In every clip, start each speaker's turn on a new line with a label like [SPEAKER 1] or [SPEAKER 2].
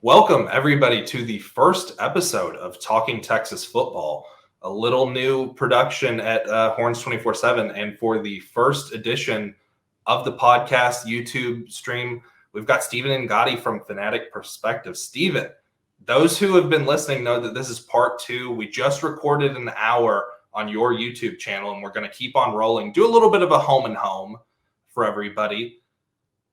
[SPEAKER 1] Welcome, everybody, to the first episode of Talking Texas Football, a little new production at Horns 24/7. And for the first edition of the podcast YouTube stream, we've got Stephen and Gotti from Fanatic Perspective. Stephen, those who have been listening know that this is part two. We just recorded an hour on your YouTube channel, and we're going to keep on rolling. Do a little bit of a home and home for everybody.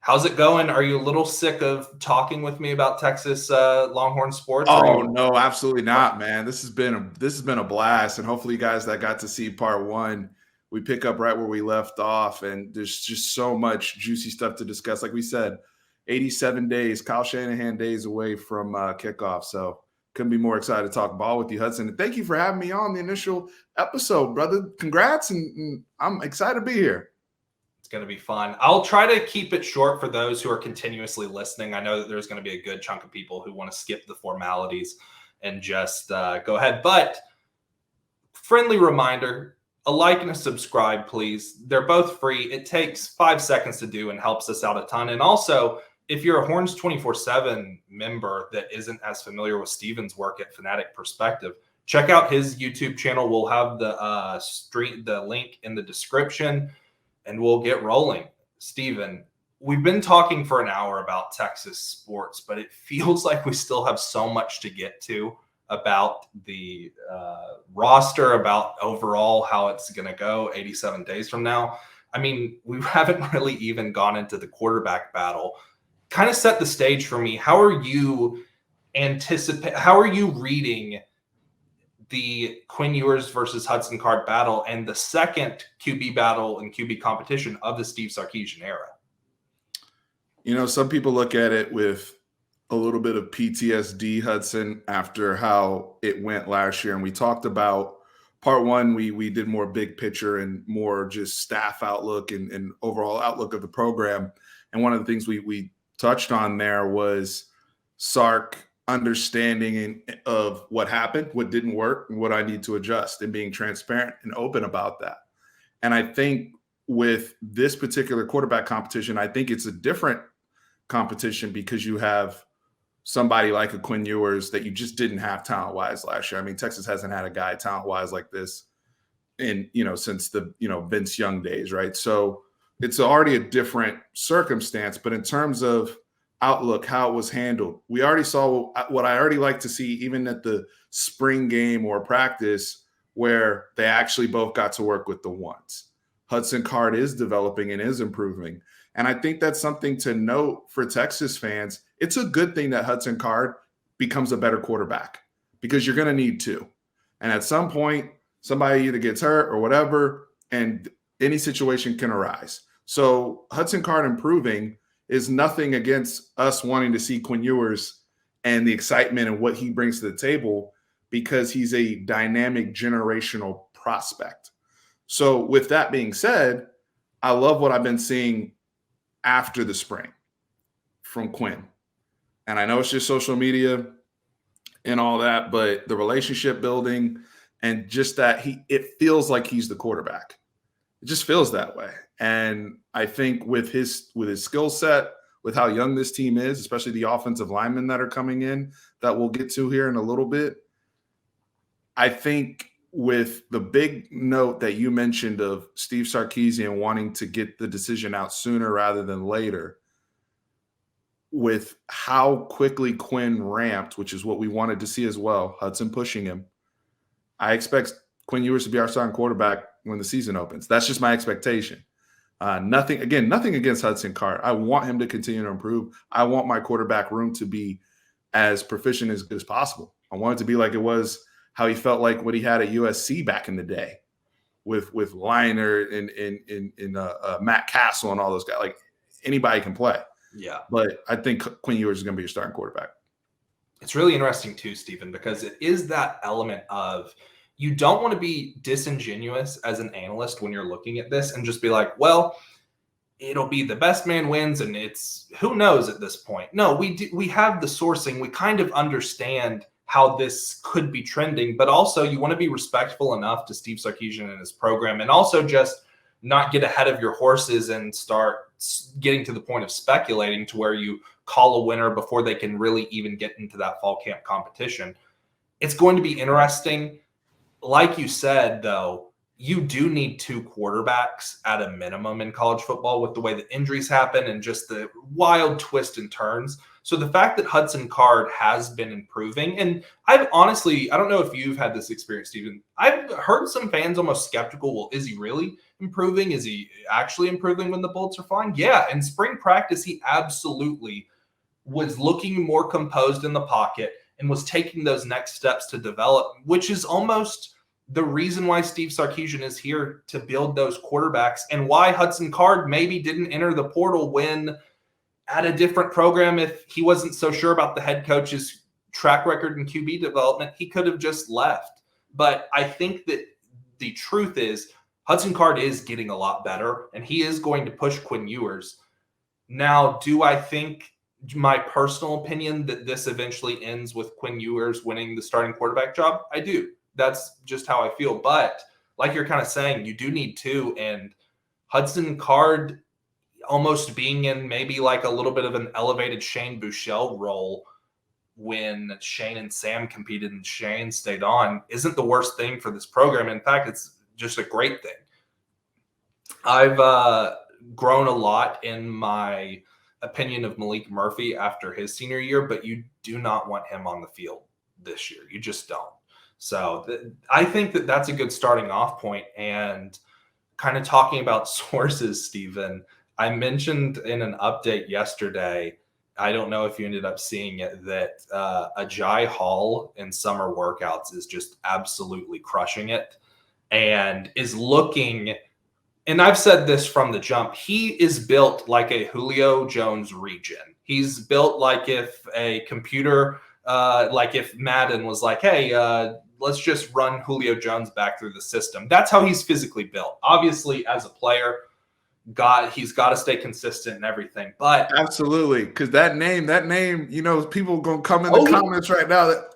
[SPEAKER 1] How's it going? Are you a little sick of talking with me about Texas Longhorn sports?
[SPEAKER 2] Oh no, absolutely not, man. This has been a blast, and hopefully, you guys that got to see part one, we pick up right where we left off, and there's just so much juicy stuff to discuss. Like we said, 87 days, Kyle Shanahan days away from kickoff, so couldn't be more excited to talk ball with you, Hudson. And thank you for having me on the initial episode, brother. Congrats, and I'm excited to be here.
[SPEAKER 1] Going to be fun. I'll try to keep it short for those who are continuously listening. I know that there's going to be a good chunk of people who want to skip the formalities and just go ahead. But friendly reminder, a like and a subscribe, please. They're both free. It takes 5 seconds to do and helps us out a ton. And also, if you're a Horns 24/7 member that isn't as familiar with Steven's work at Fanatic Perspective, check out his YouTube channel. We'll have the link in the description. And we'll get rolling. Stephen, we've been talking for an hour about Texas sports, but it feels like we still have so much to get to about the roster, about overall how it's going to go 87 days from now. I mean, we haven't really even gone into the quarterback battle. Kind of set the stage for me. How are you reading the Quinn Ewers versus Hudson Card battle and the second QB battle and QB competition of the Steve Sarkisian era?
[SPEAKER 2] You know, some people look at it with a little bit of PTSD, Hudson, after how it went last year. And we talked about part one, we did more big picture and more just staff outlook and overall outlook of the program. And one of the things we touched on there was Sark understanding of what happened, what didn't work, and what I need to adjust, and being transparent and open about that. And I think with this particular quarterback competition, I think it's a different competition because you have somebody like a Quinn Ewers that you just didn't have talent-wise last year. I mean, Texas hasn't had a guy talent-wise like this since the Vince Young days, right? So it's already a different circumstance, but in terms of outlook, how it was handled, we already saw what I already like to see, even at the spring game or practice, where they actually both got to work with the ones. Hudson Card is developing and is improving. And I think that's something to note for Texas fans. It's a good thing that Hudson Card becomes a better quarterback because you're going to need to. And at some point, somebody either gets hurt or whatever, and any situation can arise. So Hudson Card improving is nothing against us wanting to see Quinn Ewers and the excitement and what he brings to the table, because he's a dynamic generational prospect. So with that being said, I love what I've been seeing after the spring from Quinn. And I know it's just social media and all that, but the relationship building and just that it feels like he's the quarterback. It just feels that way. And I think with his skill set, with how young this team is, especially the offensive linemen that are coming in that we'll get to here in a little bit, I think with the big note that you mentioned of Steve Sarkisian wanting to get the decision out sooner rather than later, with how quickly Quinn ramped, which is what we wanted to see as well, Hudson pushing him, I expect Quinn Ewers to be our starting quarterback when the season opens. That's just my expectation. Nothing against Hudson Card. I want him to continue to improve. I want my quarterback room to be as proficient as good as possible. I want it to be like it was how he felt like what he had at USC back in the day with Liner and Matt Castle and all those guys. Like, anybody can play.
[SPEAKER 1] Yeah.
[SPEAKER 2] But I think Quinn Ewers is going to be your starting quarterback.
[SPEAKER 1] It's really interesting too, Stephen, because it is that element of you don't want to be disingenuous as an analyst when you're looking at this and just be like, well, it'll be the best man wins and it's who knows at this point. No, we have the sourcing. We kind of understand how this could be trending, but also you want to be respectful enough to Steve Sarkisian and his program, and also just not get ahead of your horses and start getting to the point of speculating to where you call a winner before they can really even get into that fall camp competition. It's going to be interesting. Like you said, though, you do need 2 quarterbacks at a minimum in college football with the way that injuries happen and just the wild twists and turns. So the fact that Hudson Card has been improving, and I've honestly, I don't know if you've had this experience, Stephen. I've heard some fans almost skeptical. Well, is he really improving? Is he actually improving when the Bolts are flying? Yeah, in spring practice, he absolutely was looking more composed in the pocket and was taking those next steps to develop, which is almost the reason why Steve Sarkisian is here to build those quarterbacks, and why Hudson Card maybe didn't enter the portal when at a different program, if he wasn't so sure about the head coach's track record in QB development, he could have just left. But I think that the truth is Hudson Card is getting a lot better, and he is going to push Quinn Ewers. Now, do I think, my personal opinion, that this eventually ends with Quinn Ewers winning the starting quarterback job? I do. That's just how I feel. But like you're kind of saying, you do need 2, and Hudson Card almost being in maybe like a little bit of an elevated Shane Buechele role when Shane and Sam competed and Shane stayed on isn't the worst thing for this program. In fact, it's just a great thing. I've grown a lot in my opinion of Malik Murphy after his senior year, but you do not want him on the field this year. You just don't. So I think that that's a good starting off point. And kind of talking about sources, Stephen, I mentioned in an update yesterday, I don't know if you ended up seeing it, that Ajay Hall in summer workouts is just absolutely crushing it and is looking, and I've said this from the jump, he is built like a Julio Jones regen. He's built like if a computer, like if Madden was like, hey, let's just run Julio Jones back through the system. That's how he's physically built. Obviously, as a player, he's got to stay consistent and everything. But
[SPEAKER 2] absolutely, because that name, people gonna come in the comments right now that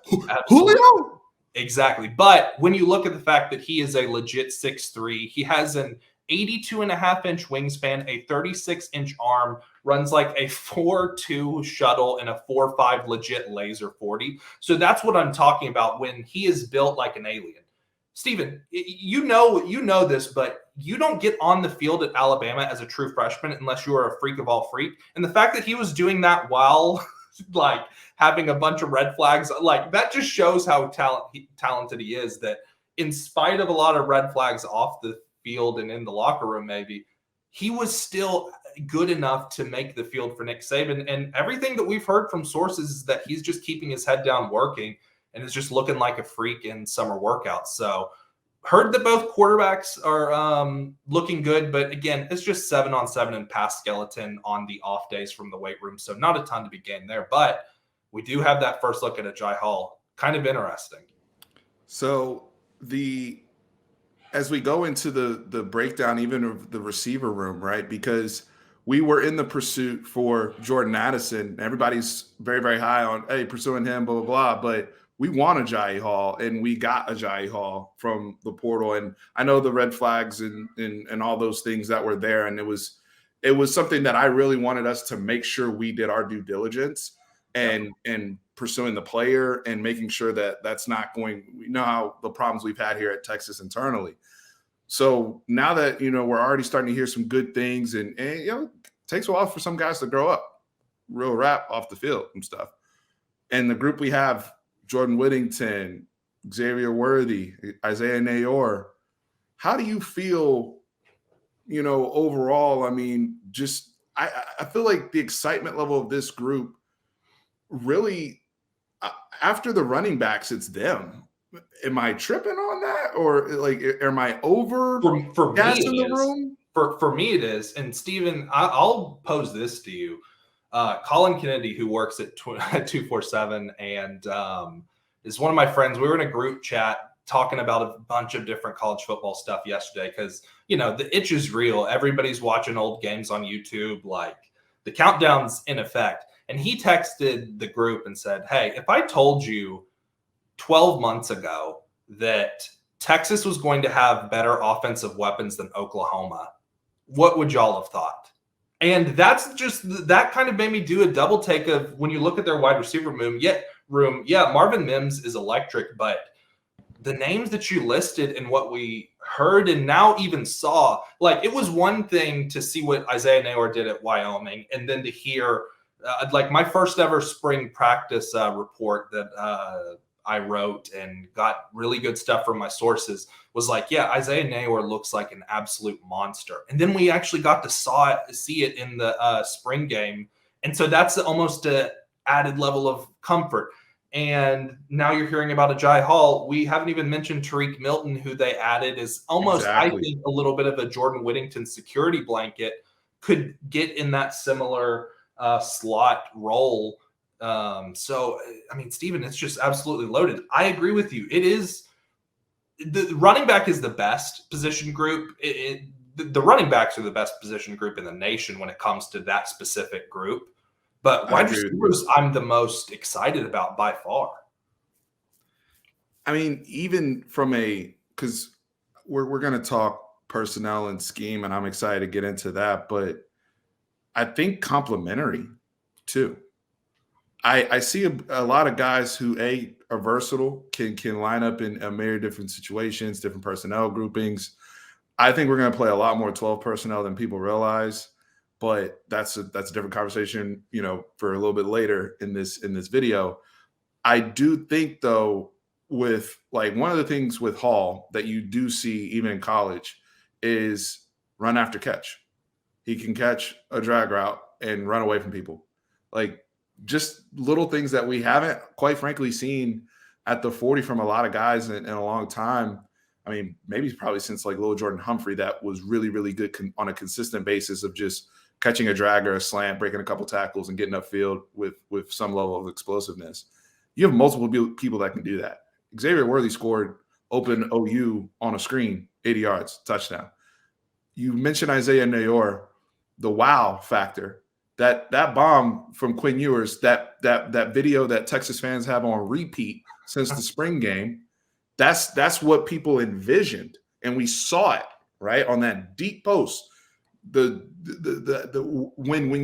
[SPEAKER 2] Julio.
[SPEAKER 1] Exactly. But when you look at the fact that he is a legit 6'3", he has an 82.5-inch wingspan, a 36-inch arm, runs like a 4.2 shuttle and a 4.5 legit laser 40. So that's what I'm talking about when he is built like an alien. Stephen, you know this, but you don't get on the field at Alabama as a true freshman unless you are a freak of all freak. And the fact that he was doing that while like having a bunch of red flags, like that just shows how talented he is, that in spite of a lot of red flags off the field and in the locker room, maybe he was still good enough to make the field for Nick Saban. And everything that we've heard from sources is that he's just keeping his head down working and is just looking like a freak in summer workouts. So heard that both quarterbacks are looking good, but again, it's just 7-on-7 and pass skeleton on the off days from the weight room. So not a ton to be gained there, but we do have that first look at Ajay Hall. Kind of interesting.
[SPEAKER 2] So as we go into the breakdown, even of the receiver room, right? Because we were in the pursuit for Jordan Addison. Everybody's very, very high on, hey, pursuing him, blah, blah, blah. But we want Ajay Hall, and we got Ajay Hall from the portal. And I know the red flags and all those things that were there. And it was something that I really wanted us to make sure we did our due diligence and pursuing the player and making sure that that's not going, we know how the problems we've had here at Texas internally. So now that, we're already starting to hear some good things and it takes a while for some guys to grow up, real rap off the field and stuff. And the group we have, Jordan Whittington, Xavier Worthy, Isaiah Nayor, how do you feel, overall? I mean, just I feel like the excitement level of this group really, after the running backs, it's them. Am I tripping on that, or like, am I over
[SPEAKER 1] for
[SPEAKER 2] gas
[SPEAKER 1] me
[SPEAKER 2] in the room?
[SPEAKER 1] For me, it is. And Stephen, I'll pose this to you. Colin Kennedy, who works at 247 and is one of my friends. We were in a group chat talking about a bunch of different college football stuff yesterday because, the itch is real. Everybody's watching old games on YouTube. Like the countdown's in effect. And he texted the group and said, hey, if I told you 12 months ago that Texas was going to have better offensive weapons than Oklahoma, what would y'all have thought? And that's just that kind of made me do a double take of when you look at their wide receiver room. Yeah, Marvin Mims is electric, but the names that you listed and what we heard and now even saw, like it was one thing to see what Isaiah Naylor did at Wyoming, and then to hear like my first ever spring practice report that I wrote and got really good stuff from my sources was like, yeah, Isaiah Naylor looks like an absolute monster. And then we actually got to see it in the spring game. And so that's almost an added level of comfort. And now you're hearing about Agiye Hall. We haven't even mentioned Tariq Milton, who they added is almost, I think, a little bit of a Jordan Whittington security blanket, could get in that similar slot role. So, I mean, Steven, it's just absolutely loaded. I agree with you. It is the running back is the best position group. The running backs are the best position group in the nation when it comes to that specific group. But wide receivers, I'm the most excited about by far.
[SPEAKER 2] I mean, even from because we're going to talk personnel and scheme, and I'm excited to get into that. But I think complementary too. I see a lot of guys who are versatile, can line up in a myriad of different situations, different personnel groupings. I think we're going to play a lot more 12 personnel than people realize, but that's a different conversation, for a little bit later in this video. I do think though, with like one of the things with Hall that you do see even in college is run after catch. He can catch a drag route and run away from people. Like, just little things that we haven't, quite frankly, seen at the 40 from a lot of guys in a long time. I mean, maybe probably since like Lil Jordan Humphrey, that was really, really good on a consistent basis of just catching a drag or a slant, breaking a couple tackles, and getting upfield with some level of explosiveness. You have multiple people that can do that. Xavier Worthy scored open OU on a screen, 80 yards, touchdown. You mentioned Isaiah Naylor, the wow factor. That bomb from Quinn Ewers, that video that Texas fans have on repeat since the spring game, that's what people envisioned, and we saw it right on that deep post. When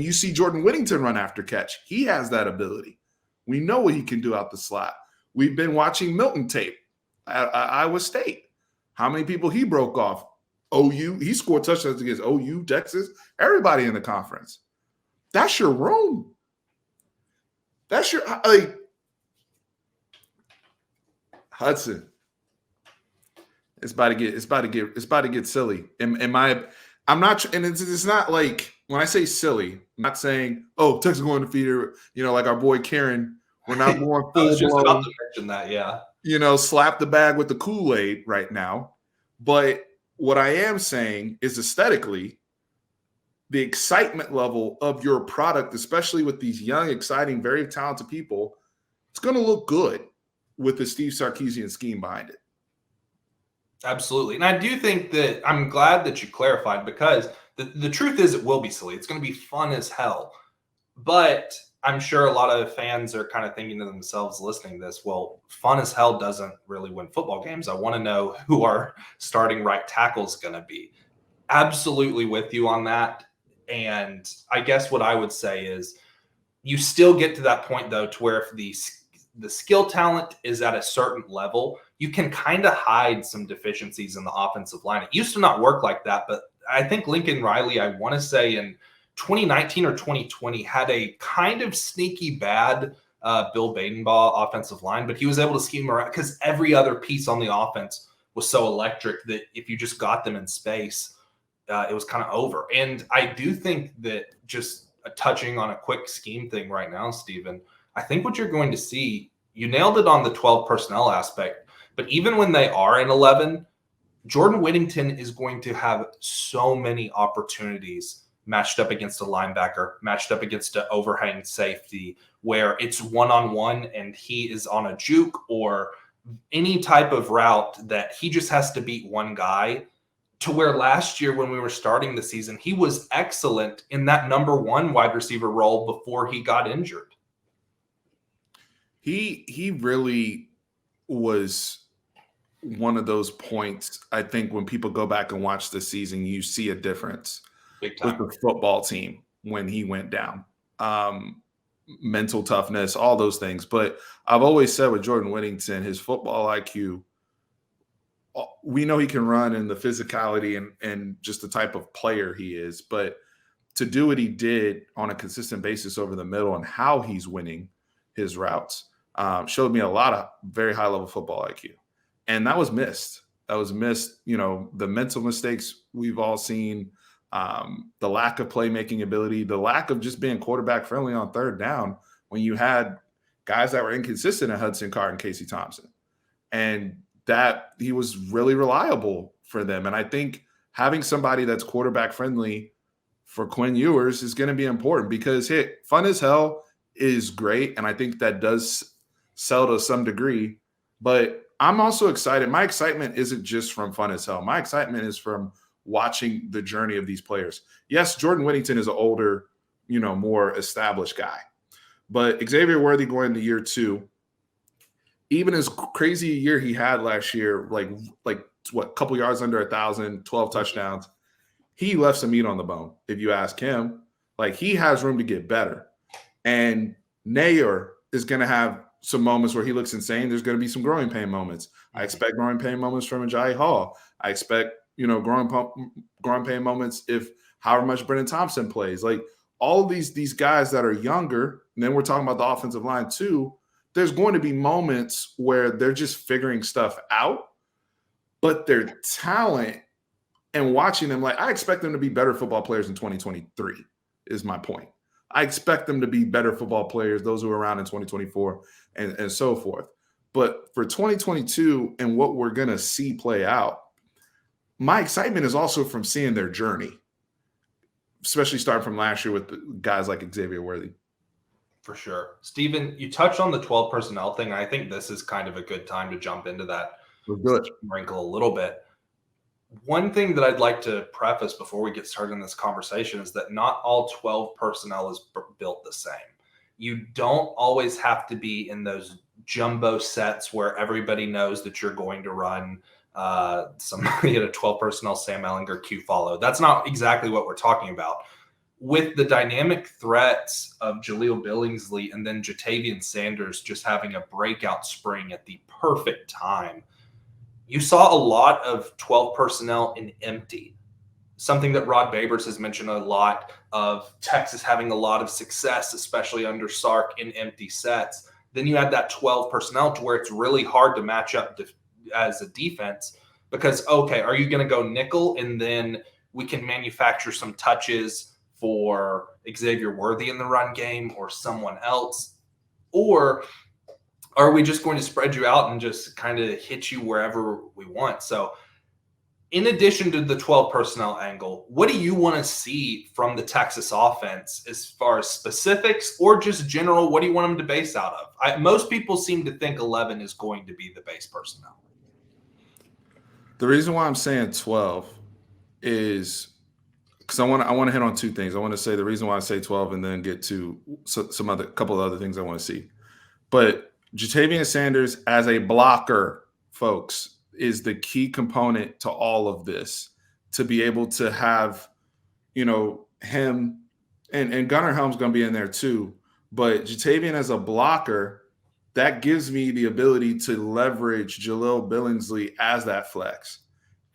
[SPEAKER 2] you see Jordan Whittington run after catch, he has that ability. We know what he can do out the slot. We've been watching Milton tape at Iowa State. How many people he broke off? OU, he scored touchdowns against OU, Texas, everybody in the conference. That's your room. That's your Hudson. It's about to get silly. I'm not, and it's not like when I say silly, I'm not saying, oh, Texas going to undefeated, like our boy Karen. We're not going full
[SPEAKER 1] I was just
[SPEAKER 2] blown.
[SPEAKER 1] about to mention that, yeah.
[SPEAKER 2] Slap the bag with the Kool-Aid right now. But what I am saying is aesthetically, the excitement level of your product, especially with these young, exciting, very talented people, it's going to look good with the Steve Sarkisian scheme behind it.
[SPEAKER 1] Absolutely. And I do think that I'm glad that you clarified, because the truth is it will be silly. It's going to be fun as hell. But I'm sure a lot of fans are kind of thinking to themselves listening to this, well, fun as hell doesn't really win football games. I want to know who our starting right tackle is going to be. Absolutely with you on that. And I guess what I would say is you still get to that point, though, to where if the skill talent is at a certain level, you can kind of hide some deficiencies in the offensive line. It used to not work like that, but I think Lincoln Riley, I want to say in 2019 or 2020, had a kind of sneaky bad Bill Badenbaugh offensive line, but he was able to scheme around because every other piece on the offense was so electric that if you just got them in space, it was kind of over. And I do think that, just touching on a quick scheme thing right now, Steven, I think what you're going to see, you nailed it on the 12 personnel aspect, but even when they are in 11, Jordan Whittington is going to have so many opportunities matched up against a linebacker, matched up against an overhang safety, where it's one-on-one and he is on a juke or any type of route that he just has to beat one guy, to where last year when we were starting the season, he was excellent in that number one wide receiver role before he got injured.
[SPEAKER 2] He really was one of those points. I think when people go back and watch the season, you see a difference
[SPEAKER 1] Big
[SPEAKER 2] with
[SPEAKER 1] time.
[SPEAKER 2] the football team when he went down. Mental toughness, all those things. But I've always said with Jordan Whittington, his football IQ, we know he can run and the physicality and just the type of player he is. But to do what he did on a consistent basis over the middle and how he's winning his routes showed me a lot of very high level football IQ. And that was missed. The mental mistakes we've all seen, the lack of playmaking ability, the lack of just being quarterback friendly on third down when you had guys that were inconsistent at Hudson Card and Casey Thompson. And that he was really reliable for them. And I think having somebody that's quarterback friendly for Quinn Ewers is going to be important because fun as hell is great. And I think that does sell to some degree. But I'm also excited. My excitement isn't just from fun as hell. My excitement is from watching the journey of these players. Yes, Jordan Whittington is an older, more established guy. But Xavier Worthy going into year 2, even as crazy a year he had last year, like a couple yards under 1,000, 12 touchdowns, he left some meat on the bone. If you ask him, he has room to get better. And Nayer is going to have some moments where he looks insane. There's going to be some growing pain moments. I expect growing pain moments from Ajayi Hall. I expect, growing pain moments if however much Brennan Thompson plays. All of these guys that are younger, and then we're talking about the offensive line too, there's going to be moments where they're just figuring stuff out, but their talent and watching them, I expect them to be better football players in 2023 is my point. I expect them to be better football players, those who are around in 2024 and so forth. But for 2022 and what we're going to see play out, my excitement is also from seeing their journey, especially starting from last year with guys like Xavier Worthy.
[SPEAKER 1] For sure. Steven, you touched on the 12 personnel thing. And I think this is kind of a good time to jump into that wrinkle a little bit. One thing that I'd like to preface before we get started in this conversation is that not all 12 personnel is built the same. You don't always have to be in those jumbo sets where everybody knows that you're going to run somebody at a 12 personnel Sam Ehlinger Q follow. That's not exactly what we're talking about. With the dynamic threats of Jaleel Billingsley and then Jatavian Sanders just having a breakout spring at the perfect time, you saw a lot of 12 personnel in empty, something that Rod Babers has mentioned a lot of Texas having a lot of success, especially under Sark in empty sets. Then you add that 12 personnel to where it's really hard to match up as a defense because, okay, are you going to go nickel and then we can manufacture some touches for Xavier Worthy in the run game or someone else? Or are we just going to spread you out and just kind of hit you wherever we want? So in addition to the 12 personnel angle, what do you want to see from the Texas offense as far as specifics or just general? What do you want them to base out of? Most people seem to think 11 is going to be the base personnel.
[SPEAKER 2] The reason why I'm saying 12 is because I want to hit on two things. I want to say the reason why I say 12 and then get to couple of other things I want to see. But Jatavian Sanders as a blocker, folks, is the key component to all of this. To be able to have, him and Gunnar Helm's going to be in there too. But Jatavian as a blocker, that gives me the ability to leverage Jaleel Billingsley as that flex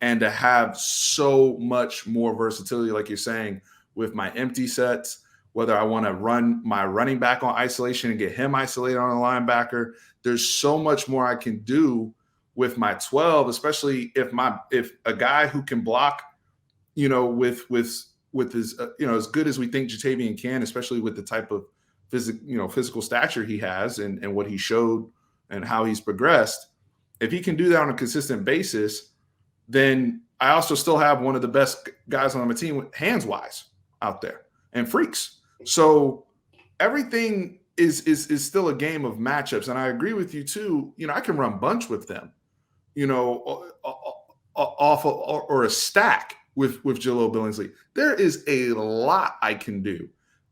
[SPEAKER 2] and to have so much more versatility, like you're saying, with my empty sets, whether I want to run my running back on isolation and get him isolated on a linebacker. There's so much more I can do with my 12, especially if a guy who can block, with his, as good as we think Jatavian can, especially with the type of physical stature he has and what he showed and how he's progressed. If he can do that on a consistent basis, then I also still have one of the best guys on my team hands-wise out there and freaks. So everything is still a game of matchups. And I agree with you too. I can run bunch with them, off or a stack with Jaleel Billingsley. There is a lot I can do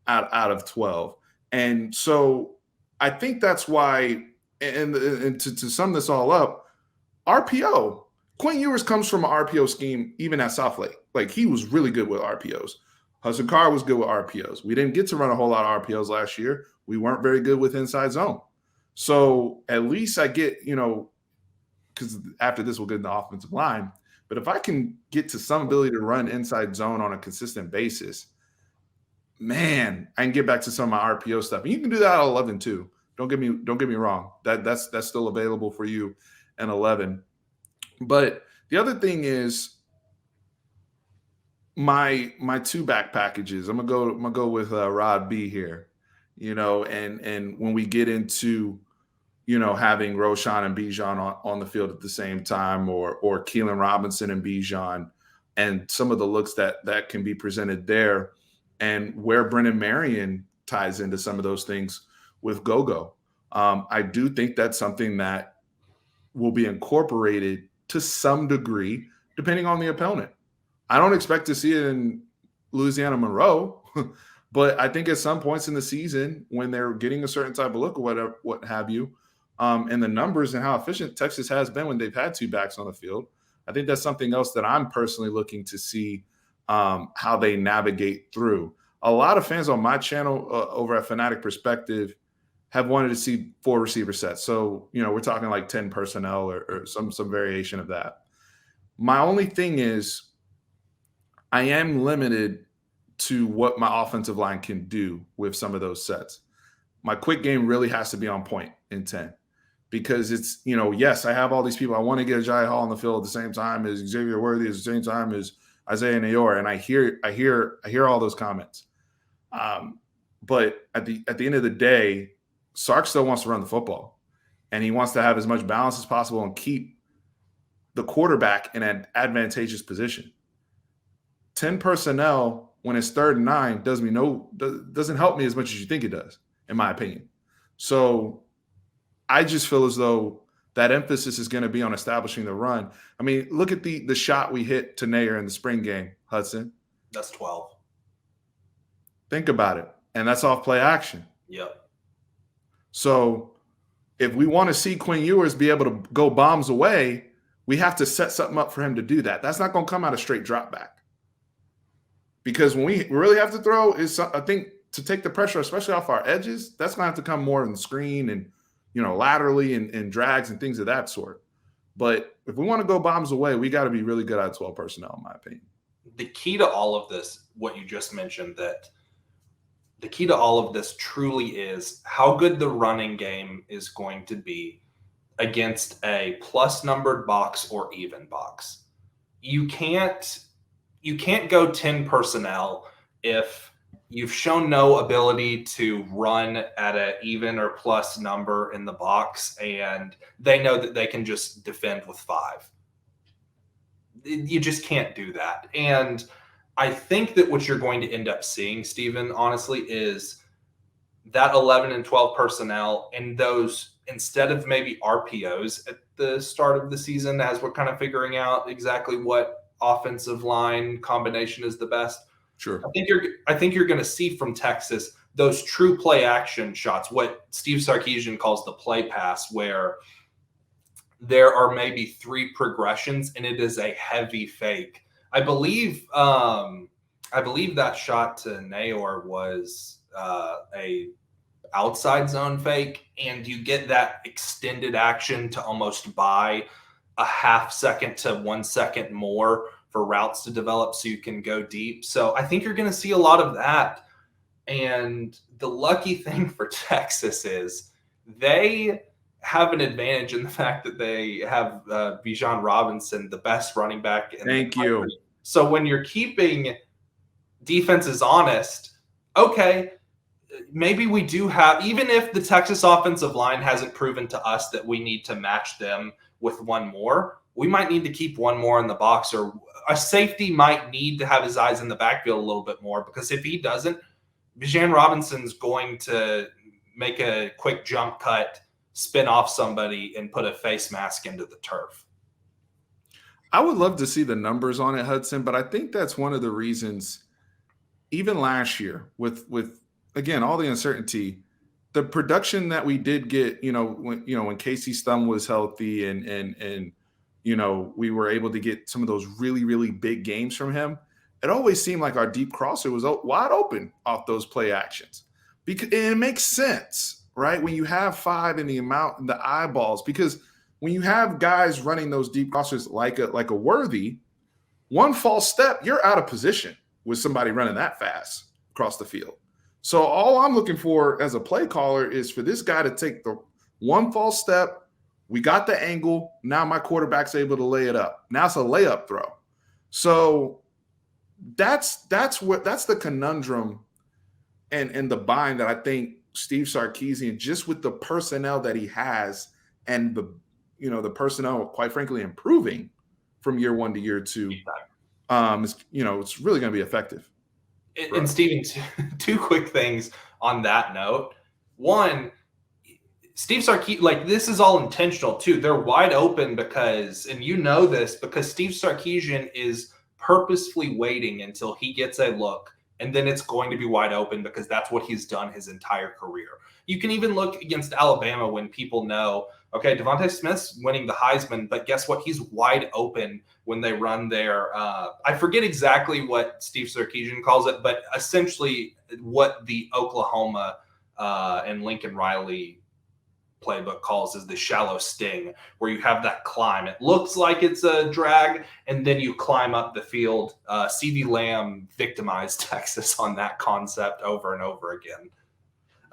[SPEAKER 2] out of 12. And so I think that's why, and to sum this all up, RPO, Quinn Ewers comes from an RPO scheme even at Southlake. He was really good with RPOs. Hudson Card was good with RPOs. We didn't get to run a whole lot of RPOs last year. We weren't very good with inside zone. So at least I get, because after this we'll get in the offensive line. But if I can get to some ability to run inside zone on a consistent basis, man, I can get back to some of my RPO stuff. And you can do that at 11 too. Don't get me wrong. That's still available for you in 11. But the other thing is my two back packages. I'm gonna go with Rod B here. And when we get into having Roshan and Bijan on the field at the same time, or Keelan Robinson and Bijan, and some of the looks that can be presented there, and where Brennan Marion ties into some of those things with Gogo. I do think that's something that will be incorporated to some degree, depending on the opponent. I don't expect to see it in Louisiana Monroe, but I think at some points in the season when they're getting a certain type of look or whatever, what have you, and the numbers and how efficient Texas has been when they've had two backs on the field, I think that's something else that I'm personally looking to see how they navigate through. A lot of fans on my channel over at Fanatic Perspective have wanted to see 4 receiver sets. So, we're talking like 10 personnel or some variation of that. My only thing is I am limited to what my offensive line can do with some of those sets. My quick game really has to be on point in 10 because it's, yes, I have all these people. I want to get Jai Hall on the field at the same time as Xavier Worthy, at the same time as Isaiah Nayor. And I hear all those comments. But at the end of the day, Sark still wants to run the football, and he wants to have as much balance as possible and keep the quarterback in an advantageous position. 10 personnel when it's 3rd and 9 doesn't help me as much as you think it does, in my opinion. So I just feel as though that emphasis is going to be on establishing the run. I mean, look at the shot we hit to Nair in the spring game, Hudson.
[SPEAKER 1] That's 12.
[SPEAKER 2] Think about it. And that's off play action.
[SPEAKER 1] Yep.
[SPEAKER 2] So if we want to see Quinn Ewers be able to go bombs away, we have to set something up for him to do that. That's not going to come out of straight drop back. Because when we really have to throw is, I think, to take the pressure, especially off our edges, that's going to have to come more in the screen and, laterally and drags and things of that sort. But if we want to go bombs away, we got to be really good at 12 personnel, in my opinion.
[SPEAKER 1] The key to all of this, what you just mentioned, that the key to all of this truly is how good the running game is going to be against a plus numbered box or even box. You can't go 10 personnel if you've shown no ability to run at an even or plus number in the box, and they know that they can just defend with 5. You just can't do that. And I think that what you're going to end up seeing, Stephen, honestly, is that 11 and 12 personnel and those, instead of maybe RPOs at the start of the season, as we're kind of figuring out exactly what offensive line combination is the best.
[SPEAKER 2] Sure.
[SPEAKER 1] I think you're going to see from Texas those true play action shots, what Steve Sarkisian calls the play pass, where there are maybe 3 progressions and it is a heavy fake. I believe that shot to Nayor was a outside zone fake, and you get that extended action to almost buy a half second to 1 second more for routes to develop so you can go deep. So I think you're going to see a lot of that. And the lucky thing for Texas is they have an advantage in the fact that they have Bijan Robinson, the best running back in the country. So when you're keeping defenses honest, okay, maybe we do have, even if the Texas offensive line hasn't proven to us that we need to match them with one more, we might need to keep one more in the box, or a safety might need to have his eyes in the backfield a little bit more, because if he doesn't, Bijan Robinson's going to make a quick jump cut, spin off somebody, and put a face mask into the turf.
[SPEAKER 2] I would love to see the numbers on it, Hudson, but I think that's one of the reasons, even last year, with again, all the uncertainty, the production that we did get, when Casey Stum was healthy and we were able to get some of those really, really big games from him, it always seemed like our deep crosser was wide open off those play actions. And it makes sense, right? When you have 5 in the amount, the eyeballs, because when you have guys running those deep crossers like a Worthy, one false step, you're out of position with somebody running that fast across the field. So all I'm looking for as a play caller is for this guy to take the one false step. We got the angle. Now my quarterback's able to lay it up. Now it's a layup throw. So that's the conundrum and the bind that I think Steve Sarkisian, just with the personnel that he has and the personnel, quite frankly, improving from year 1 to year 2, it's really going to be effective.
[SPEAKER 1] And Steven, 2 quick things on that note. One, Steve Sarkisian, like, this is all intentional too. They're wide open because Steve Sarkisian is purposefully waiting until he gets a look, and then it's going to be wide open because that's what he's done his entire career. You can even look against Alabama when people know, okay, Devontae Smith's winning the Heisman, but guess what? He's wide open when they run their I forget exactly what Steve Sarkisian calls it, but essentially what the Oklahoma and Lincoln Riley playbook calls is the shallow sting, where you have that climb. It looks like it's a drag, and then you climb up the field. CeeDee Lamb victimized Texas on that concept over and over again.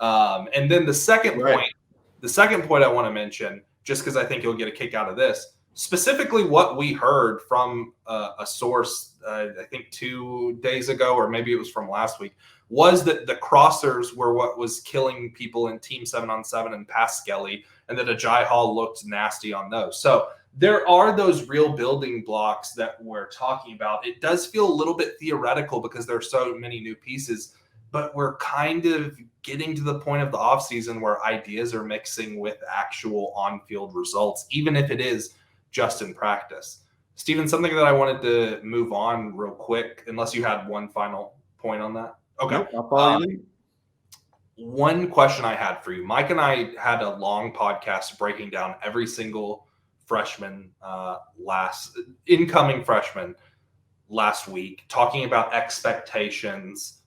[SPEAKER 1] And then the second point I want to mention, just because I think you'll get a kick out of this, specifically what we heard from a source, I think 2 days ago, or maybe it was from last week, was that the crossers were what was killing people in team 7-on-7 and pass Skelly, and that Agiye Hall looked nasty on those. So there are those real building blocks that we're talking about. It does feel a little bit theoretical because there are so many new pieces, but we're kind of getting to the point of the offseason where ideas are mixing with actual on-field results, even if it is just in practice. Steven, something that I wanted to move on real quick, unless you had one final point on that. Okay.
[SPEAKER 2] Nope, I'll follow you.
[SPEAKER 1] One question I had for you. Mike and I had a long podcast breaking down every single incoming freshman last week, talking about expectations,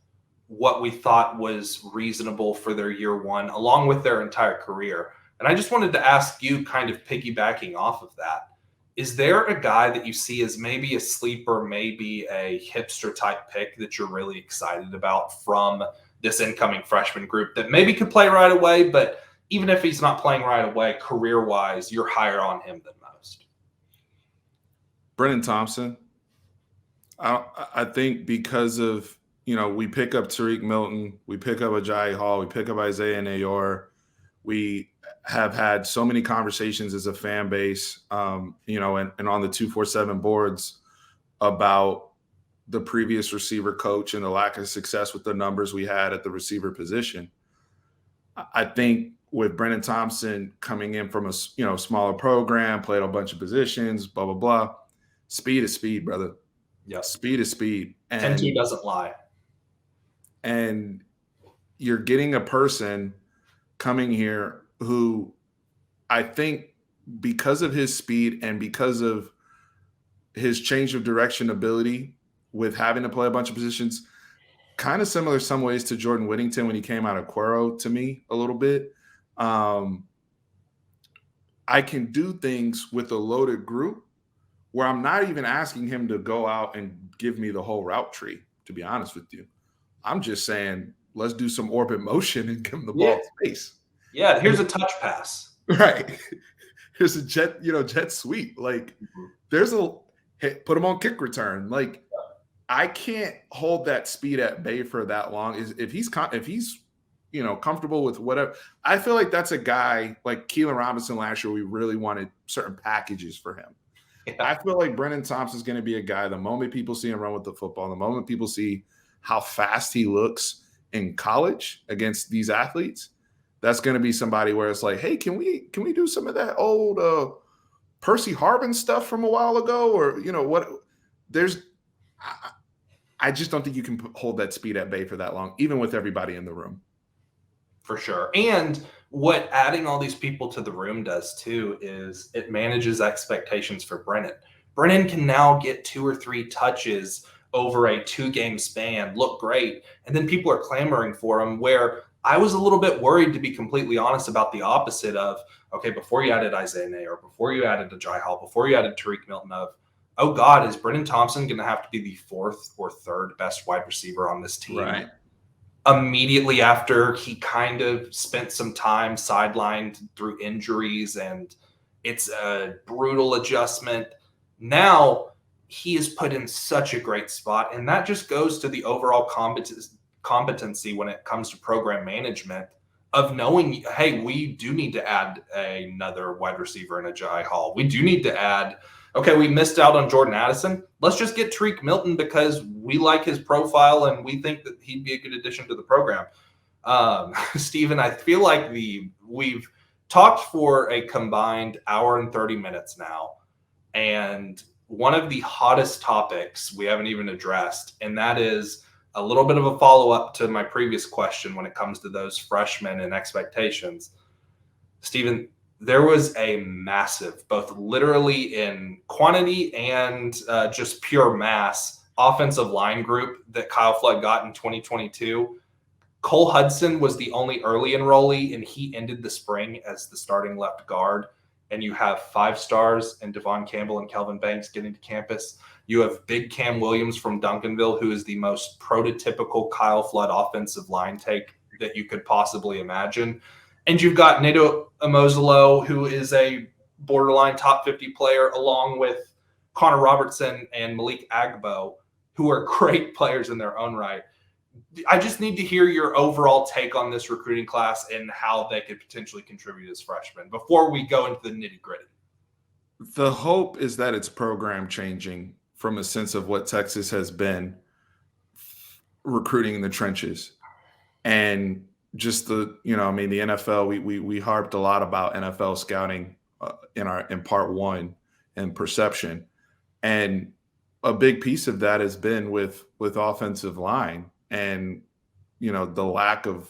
[SPEAKER 1] what we thought was reasonable for their year 1, along with their entire career. And I just wanted to ask you, kind of piggybacking off of that, is there a guy that you see as maybe a sleeper, maybe a hipster type pick that you're really excited about from this incoming freshman group that maybe could play right away, but even if he's not playing right away, career-wise, you're higher on him than most?
[SPEAKER 2] Brennan Thompson. I think because of, we pick up Tariq Milton, we pick up Agiye Hall, we pick up Isaiah Nayor. We have had so many conversations as a fan base, and on the 247 boards about the previous receiver coach and the lack of success with the numbers we had at the receiver position. I think with Brennan Thompson coming in from a smaller program, played a bunch of positions, blah, blah, blah. Speed is speed, brother.
[SPEAKER 1] Yeah.
[SPEAKER 2] Speed is speed.
[SPEAKER 1] And 10-2 doesn't lie.
[SPEAKER 2] And you're getting a person coming here who I think, because of his speed and because of his change of direction ability with having to play a bunch of positions, kind of similar in some ways to Jordan Whittington when he came out of Cuero, to me a little bit. I can do things with a loaded group where I'm not even asking him to go out and give me the whole route tree, to be honest with you. I'm just saying, let's do some orbit motion and give him the ball in space.
[SPEAKER 1] Yeah, here's a touch pass.
[SPEAKER 2] Right. Here's a jet sweep. Like, there's put him on kick return. Like, I can't hold that speed at bay for that long. If he's comfortable with whatever. I feel like that's a guy like Keelan Robinson last year. We really wanted certain packages for him. Yeah. I feel like Brennan Thompson's going to be a guy, the moment people see him run with the football, the moment people see how fast he looks in college against these athletes, that's going to be somebody where it's like, hey, can we do some of that old Percy Harvin stuff from a while ago? Or, what I just don't think you can hold that speed at bay for that long, even with everybody in the room.
[SPEAKER 1] For sure. And what adding all these people to the room does too is it manages expectations for Brennan. Brennan can now get 2 or 3 touches over a 2-game span look great. And then people are clamoring for him, where I was a little bit worried, to be completely honest, about the opposite of, okay, before you added Isaiah Nay, or before you added Ajay Hall, before you added Tariq Milton, of, oh God, is Brennan Thompson going to have to be the 4th or 3rd best wide receiver on this team?
[SPEAKER 2] Right.
[SPEAKER 1] Immediately after he kind of spent some time sidelined through injuries, and it's a brutal adjustment. Now he is put in such a great spot, and that just goes to the overall competency when it comes to program management, of knowing, hey, we do need to add another wide receiver in Ajay Hall. We do need to add, okay, we missed out on Jordan Addison. Let's just get Tariq Milton because we like his profile and we think that he'd be a good addition to the program. Steven, I feel like we've talked for a combined hour and 30 minutes now, and one of the hottest topics we haven't even addressed, and that is a little bit of a follow-up to my previous question when it comes to those freshmen and expectations. Steven, there was a massive, both literally in quantity and just pure mass, offensive line group that Kyle Flood got in 2022. Cole Hudson was the only early enrollee, and he ended the spring as the starting left guard. And you have 5 stars and Devon Campbell and Kelvin Banks getting to campus. You have big Cam Williams from Duncanville, who is the most prototypical Kyle Flood offensive line take that you could possibly imagine. And you've got Nato Amozolo, who is a borderline top 50 player, along with Connor Robertson and Malik Agbo, who are great players in their own right. I just need to hear your overall take on this recruiting class and how they could potentially contribute as freshmen before we go into the nitty-gritty.
[SPEAKER 2] The hope is that it's program changing from a sense of what Texas has been recruiting in the trenches. And just the NFL, we harped a lot about NFL scouting in part 1 and perception. And a big piece of that has been with offensive line. And, the lack of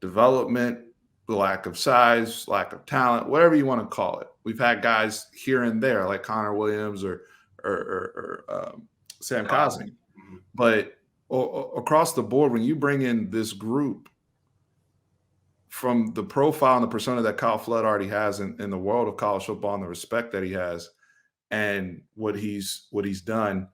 [SPEAKER 2] development, the lack of size, lack of talent, whatever you want to call it. We've had guys here and there like Connor Williams or Sam Cosmi. But across the board, when you bring in this group from the profile and the persona that Kyle Flood already has in the world of college football and the respect that he has and what he's done,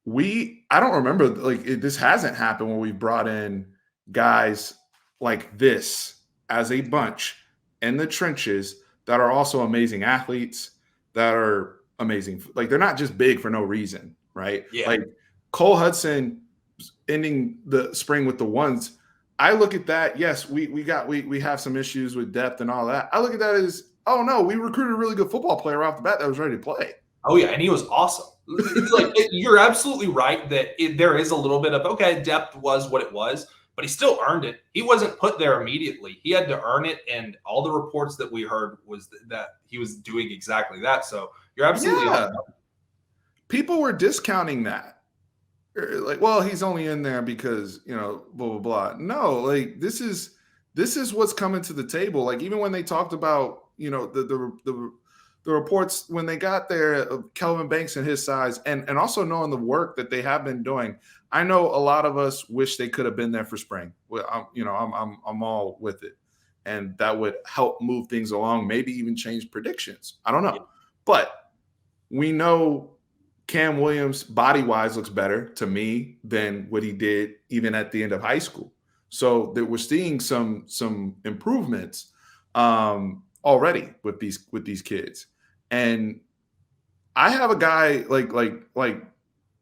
[SPEAKER 2] I don't remember, this hasn't happened when we brought in guys like this as a bunch in the trenches that are also amazing athletes, that are amazing. Like, they're not just big for no reason, right?
[SPEAKER 1] Yeah.
[SPEAKER 2] Like Cole Hudson ending the spring with the ones. I look at that. Yes, we have some issues with depth and all that. I look at that as, oh no, we recruited a really good football player off the bat that was ready to play.
[SPEAKER 1] Oh yeah, and he was awesome. You're absolutely right that there is a little bit of, okay, depth was what it was, but he still earned it. He wasn't put there immediately. He had to earn it, and all the reports that we heard was that he was doing exactly that. So you're absolutely right.
[SPEAKER 2] People were discounting that. Like, well, he's only in there because, blah, blah, blah. No, like this is what's coming to the table. Like, even when they talked about, the reports when they got there of Kelvin Banks and his size, and also knowing the work that they have been doing. I know a lot of us wish they could have been there for spring. Well, I'm all with it, and that would help move things along. Maybe even change predictions. I don't know, but we know Cam Williams body-wise looks better to me than what he did even at the end of high school. So that we're seeing some improvements already with these kids. And I have a guy like,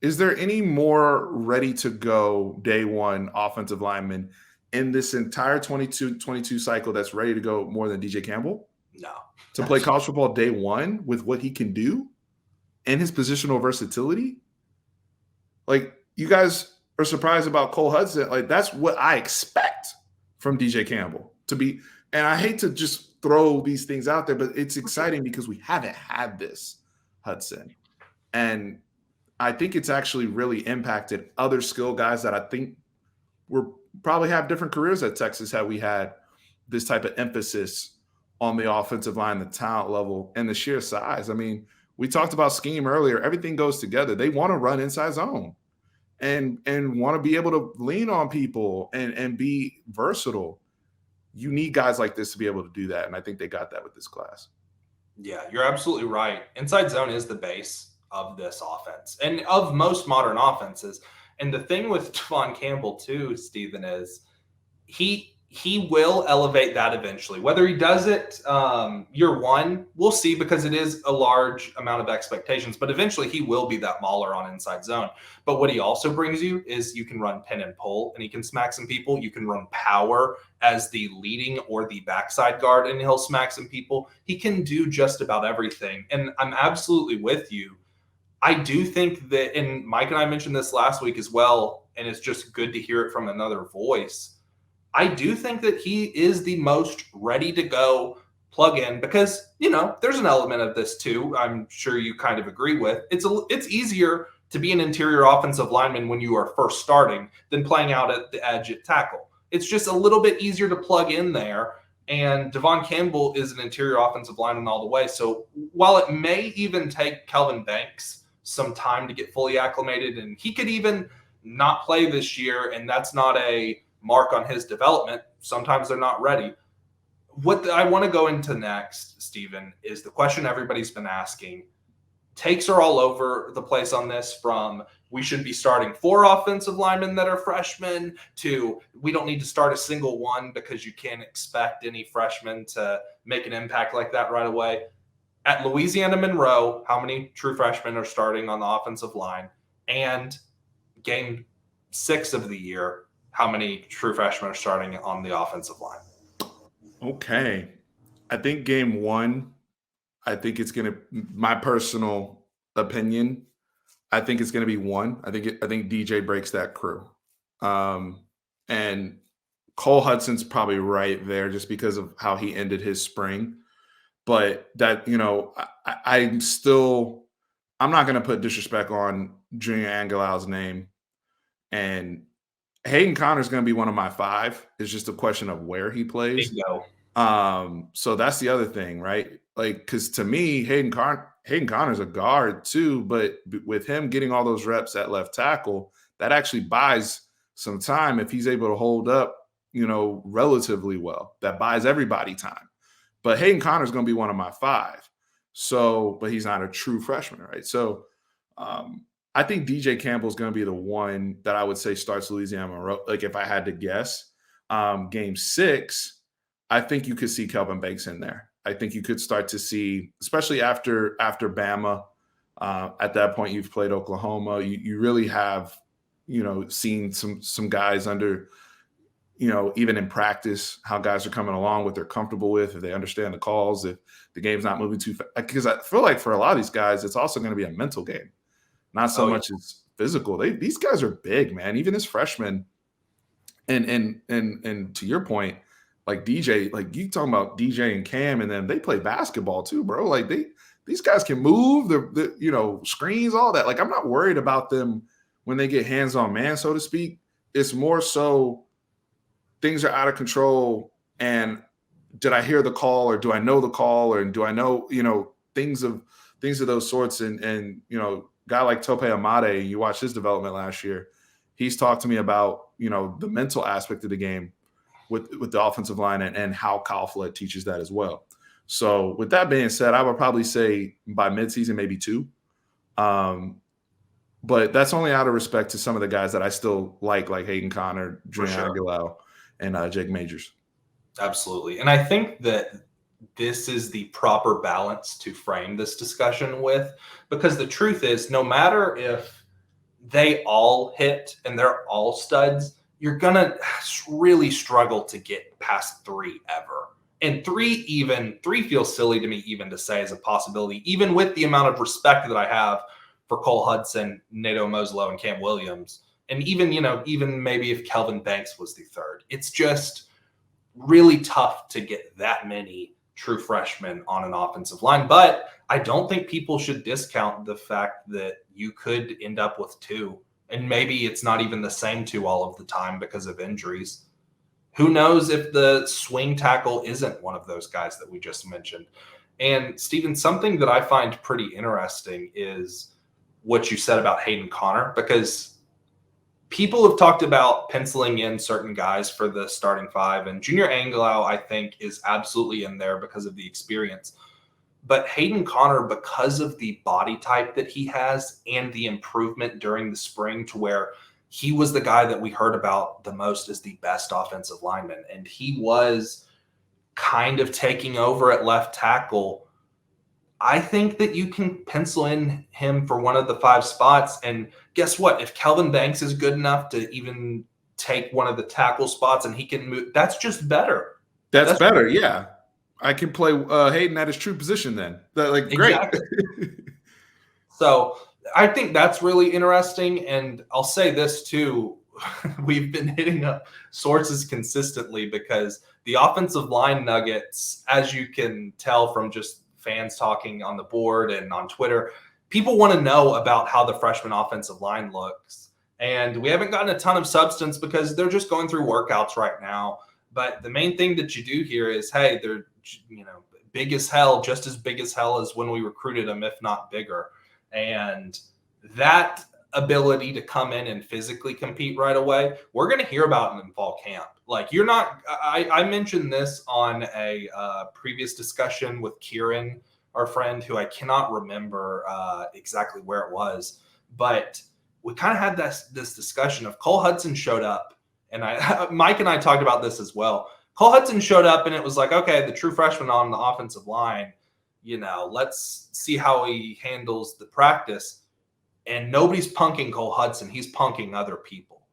[SPEAKER 2] is there any more ready to go day one offensive lineman in this entire 22 cycle that's ready to go more than DJ Campbell?
[SPEAKER 1] No.
[SPEAKER 2] To play college football day one with what he can do and his positional versatility? Like, you guys are surprised about Cole Hudson. Like, that's what I expect from DJ Campbell to be. And I hate to just throw these things out there, but it's exciting because we haven't had this, Hudson. And I think it's actually really impacted other skill guys that I think will probably have different careers at Texas had we had this type of emphasis on the offensive line, the talent level, and the sheer size. I mean, We talked about scheme earlier. Everything goes together. They want to run inside zone and want to be able to lean on people and be versatile. You need guys like this to be able to do that. And I think they got that with this class.
[SPEAKER 1] Yeah, you're absolutely right. Inside zone is the base of this offense and of most modern offenses. And the thing with Devon Campbell too, Stephen, is he will elevate that eventually. Whether he does it year one, we'll see, because it is a large amount of expectations. But eventually he will be that mauler on inside zone. But what he also brings you is you can run pin and pull, and he can smack some people. You can run power as the leading or the backside guard, and he'll smack some people. He can do just about everything. And I'm absolutely with you. I do think that, and Mike and I mentioned this last week as well, and it's just good to hear it from another voice. I do think that he is the most ready to go plug in, because, there's an element of this too. I'm sure you kind of agree with. It's easier to be an interior offensive lineman when you are first starting than playing out at the edge at tackle. It's just a little bit easier to plug in there. And Devon Campbell is an interior offensive lineman all the way. So while it may even take Kelvin Banks some time to get fully acclimated, and he could even not play this year, and that's not a mark on his development. Sometimes they're not ready. What I want to go into next, Stephen, is the question everybody's been asking. Takes are all over the place on this, from we should be starting 4 offensive linemen that are freshmen to we don't need to start a single one because you can't expect any freshman to make an impact like that right away. At Louisiana Monroe, how many true freshmen are starting on the offensive line? And game 6 of the year, how many true freshmen are starting on the offensive line?
[SPEAKER 2] Okay. I think game 1, I think it's going to, my personal opinion, I think it's going to be 1. I think DJ breaks that crew. And Cole Hudson's probably right there just because of how he ended his spring. But that, I'm not going to put disrespect on Junior Angelau's name. And Hayden Connor is going to be one of my 5. It's just a question of where he plays.
[SPEAKER 1] Bingo.
[SPEAKER 2] So that's the other thing, right? Like, because to me, Hayden Connor's a guard too, but with him getting all those reps at left tackle, that actually buys some time if he's able to hold up, relatively well. That buys everybody time. But Hayden Connor's going to be one of my 5. So, but he's not a true freshman, right? So, I think DJ Campbell's going to be the one that I would say starts Louisiana Monroe. Like, if I had to guess, game 6, I think you could see Kelvin Banks in there. I think you could start to see, especially after Bama. At that point, you've played Oklahoma. You really have, seen some guys under, even in practice, how guys are coming along, what they're comfortable with, if they understand the calls, if the game's not moving too fast. Because I feel like for a lot of these guys, it's also going to be a mental game. Not so much as physical. These guys are big, man. Even as freshmen, and to your point, like DJ, like you talking about DJ and Cam, and then they play basketball too, bro. Like these guys can move the screens, all that. Like, I'm not worried about them when they get hands on man, so to speak. It's more so things are out of control, and did I hear the call, or do I know the call, or do I know things of those sorts, and guy like Tope Amade, you watched his development last year. He's talked to me about, the mental aspect of the game with the offensive line and how Kyle Flood teaches that as well. So with that being said, I would probably say by midseason, maybe 2. But that's only out of respect to some of the guys that I still like Hayden Connor, Julian Aguilar, and Jake Majors.
[SPEAKER 1] Absolutely. And I think that this is the proper balance to frame this discussion with, because the truth is, no matter if they all hit and they're all studs, you're going to really struggle to get past 3 ever. And 3 feels silly to me even to say as a possibility, even with the amount of respect that I have for Cole Hudson, Nato Moslow, and Cam Williams. And even maybe if Kelvin Banks was the 3rd, it's just really tough to get that many true freshmen on an offensive line. But I don't think people should discount the fact that you could end up with 2, and maybe it's not even the same 2 all of the time because of injuries. Who knows if the swing tackle isn't one of those guys that we just mentioned. And Steven, something that I find pretty interesting is what you said about Hayden Connor, because people have talked about penciling in certain guys for the starting five, and Junior Angilau, I think, is absolutely in there because of the experience. But Hayden Connor, because of the body type that he has and the improvement during the spring to where he was the guy that we heard about the most as the best offensive lineman, and he was kind of taking over at left tackle. I think that you can pencil in him for one of the 5 spots. And guess what? If Kelvin Banks is good enough to even take one of the tackle spots and he can move, that's just better.
[SPEAKER 2] That's better, yeah. I can play Hayden at his true position then. Great.
[SPEAKER 1] Exactly. So I think that's really interesting. And I'll say this too. We've been hitting up sources consistently because the offensive line nuggets, as you can tell from just fans talking on the board and on Twitter, people want to know about how the freshman offensive line looks. And we haven't gotten a ton of substance because they're just going through workouts right now. But the main thing that you do here is, hey, they're, big as hell, just as big as hell as when we recruited them, if not bigger. And that ability to come in and physically compete right away, we're going to hear about it in fall camp. Like, you're not, I mentioned this on a previous discussion with Kieran, our friend, who I cannot remember exactly where it was, but we kind of had this discussion of Cole Hudson showed up, and Mike and I talked about this as well. Cole Hudson showed up, and it was like, okay, the true freshman on the offensive line, let's see how he handles the practice. And nobody's punking Cole Hudson. He's punking other people.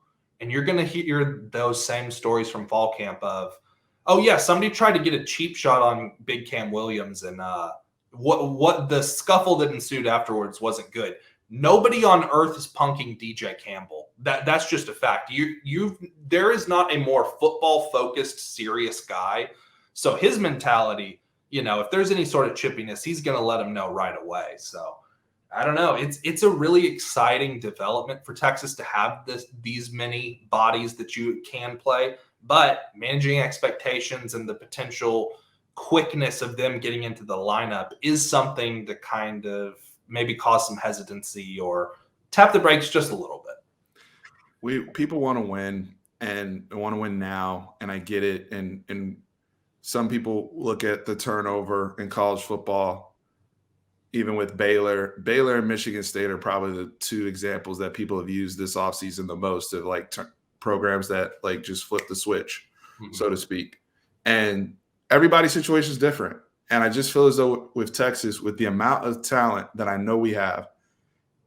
[SPEAKER 1] And you're going to hear those same stories from fall camp of, oh, yeah, somebody tried to get a cheap shot on Big Cam Williams, and what the scuffle that ensued afterwards wasn't good. Nobody on earth is punking DJ Campbell. That's just a fact. There is not a more football-focused, serious guy. So his mentality, if there's any sort of chippiness, he's going to let him know right away. So I don't know. It's a really exciting development for Texas to have these many bodies that you can play, but managing expectations and the potential quickness of them getting into the lineup is something that kind of maybe cause some hesitancy or tap the brakes just a little bit.
[SPEAKER 2] People want to win and want to win now, and I get it. And some people look at the turnover in college football, even with Baylor and Michigan State are probably the 2 examples that people have used this offseason the most of programs that just flip the switch, so to speak. And everybody's situation is different. And I just feel as though with Texas, with the amount of talent that I know we have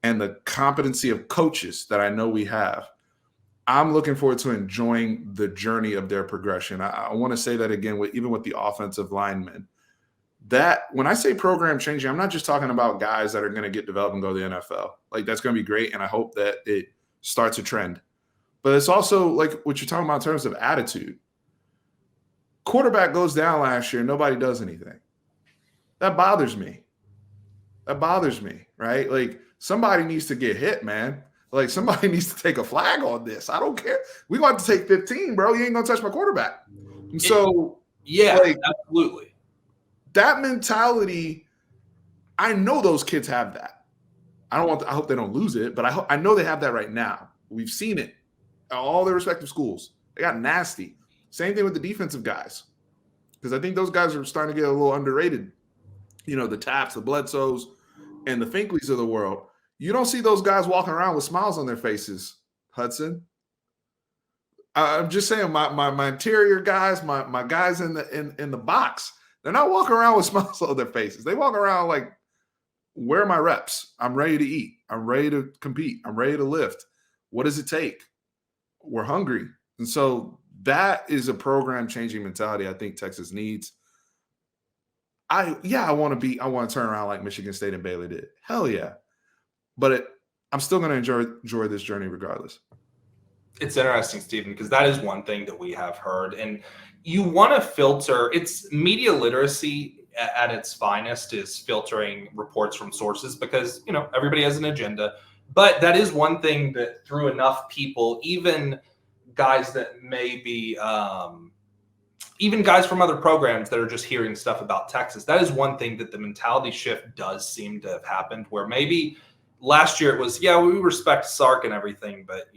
[SPEAKER 2] and the competency of coaches that I know we have, I'm looking forward to enjoying the journey of their progression. I want to say that again, even with the offensive linemen, that when I say program changing, I'm not just talking about guys that are going to get developed and go to the NFL. That's going to be great, and I hope that it starts a trend. But it's also like what you're talking about in terms of attitude. Quarterback goes down last year, nobody does anything. That bothers me. Right? Somebody needs to get hit, man. Somebody needs to take a flag on this. I don't care. We want to take 15, bro. You ain't going to touch my quarterback. And so,
[SPEAKER 1] absolutely.
[SPEAKER 2] That mentality, I know those kids have that. I hope they don't lose it, but I know they have that right now. We've seen it at all their respective schools. They got nasty. Same thing with the defensive guys, because I think those guys are starting to get a little underrated. The Taps, the Bledsoes, and the Finkleys of the world. You don't see those guys walking around with smiles on their faces, Hudson. I'm just saying, my interior guys, my guys in the box, they're not walking around with smiles on their faces. They walk around like, where are my reps? I'm ready to eat. I'm ready to compete. I'm ready to lift. What does it take? We're hungry. And so that is a program-changing mentality I think Texas needs. I want to turn around like Michigan State and Baylor did. Hell yeah. But I'm still going to enjoy this journey regardless.
[SPEAKER 1] It's interesting, Stephen, because that is one thing that we have heard. And you want to filter, it's media literacy at its finest is filtering reports from sources because, everybody has an agenda. But that is one thing that through enough people, even guys that may be, even guys from other programs that are just hearing stuff about Texas. That is one thing that the mentality shift does seem to have happened, where maybe last year it was, yeah, we respect Sark and everything, but,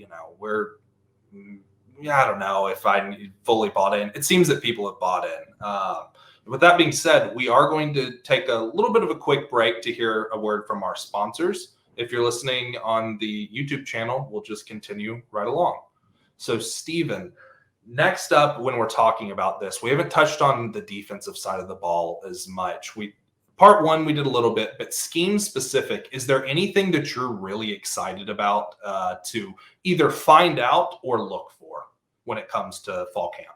[SPEAKER 1] I don't know if I fully bought in. It seems that people have bought in. With that being said, we are going to take a little bit of a quick break to hear a word from our sponsors. If you're listening on the YouTube channel, we'll just continue right along. So, Steven, next up, when we're talking about this, we haven't touched on the defensive side of the ball as much. Part one, we did a little bit, but scheme specific, is there anything that you're really excited about to either find out or look for when it comes to fall camp?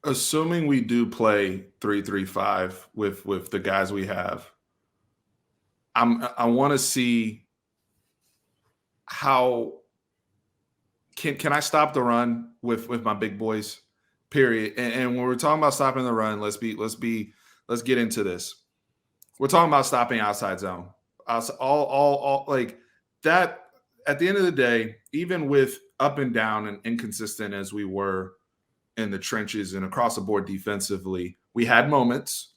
[SPEAKER 2] Assuming we do play 3-3-5 with the guys we have, I want to see how can I stop the run with my big boys, period. And when we're talking about stopping the run, let's get into this. We're talking about stopping outside zone. All like that. At the end of the day, even with up and down and inconsistent as we were in the trenches and across the board defensively, we had moments.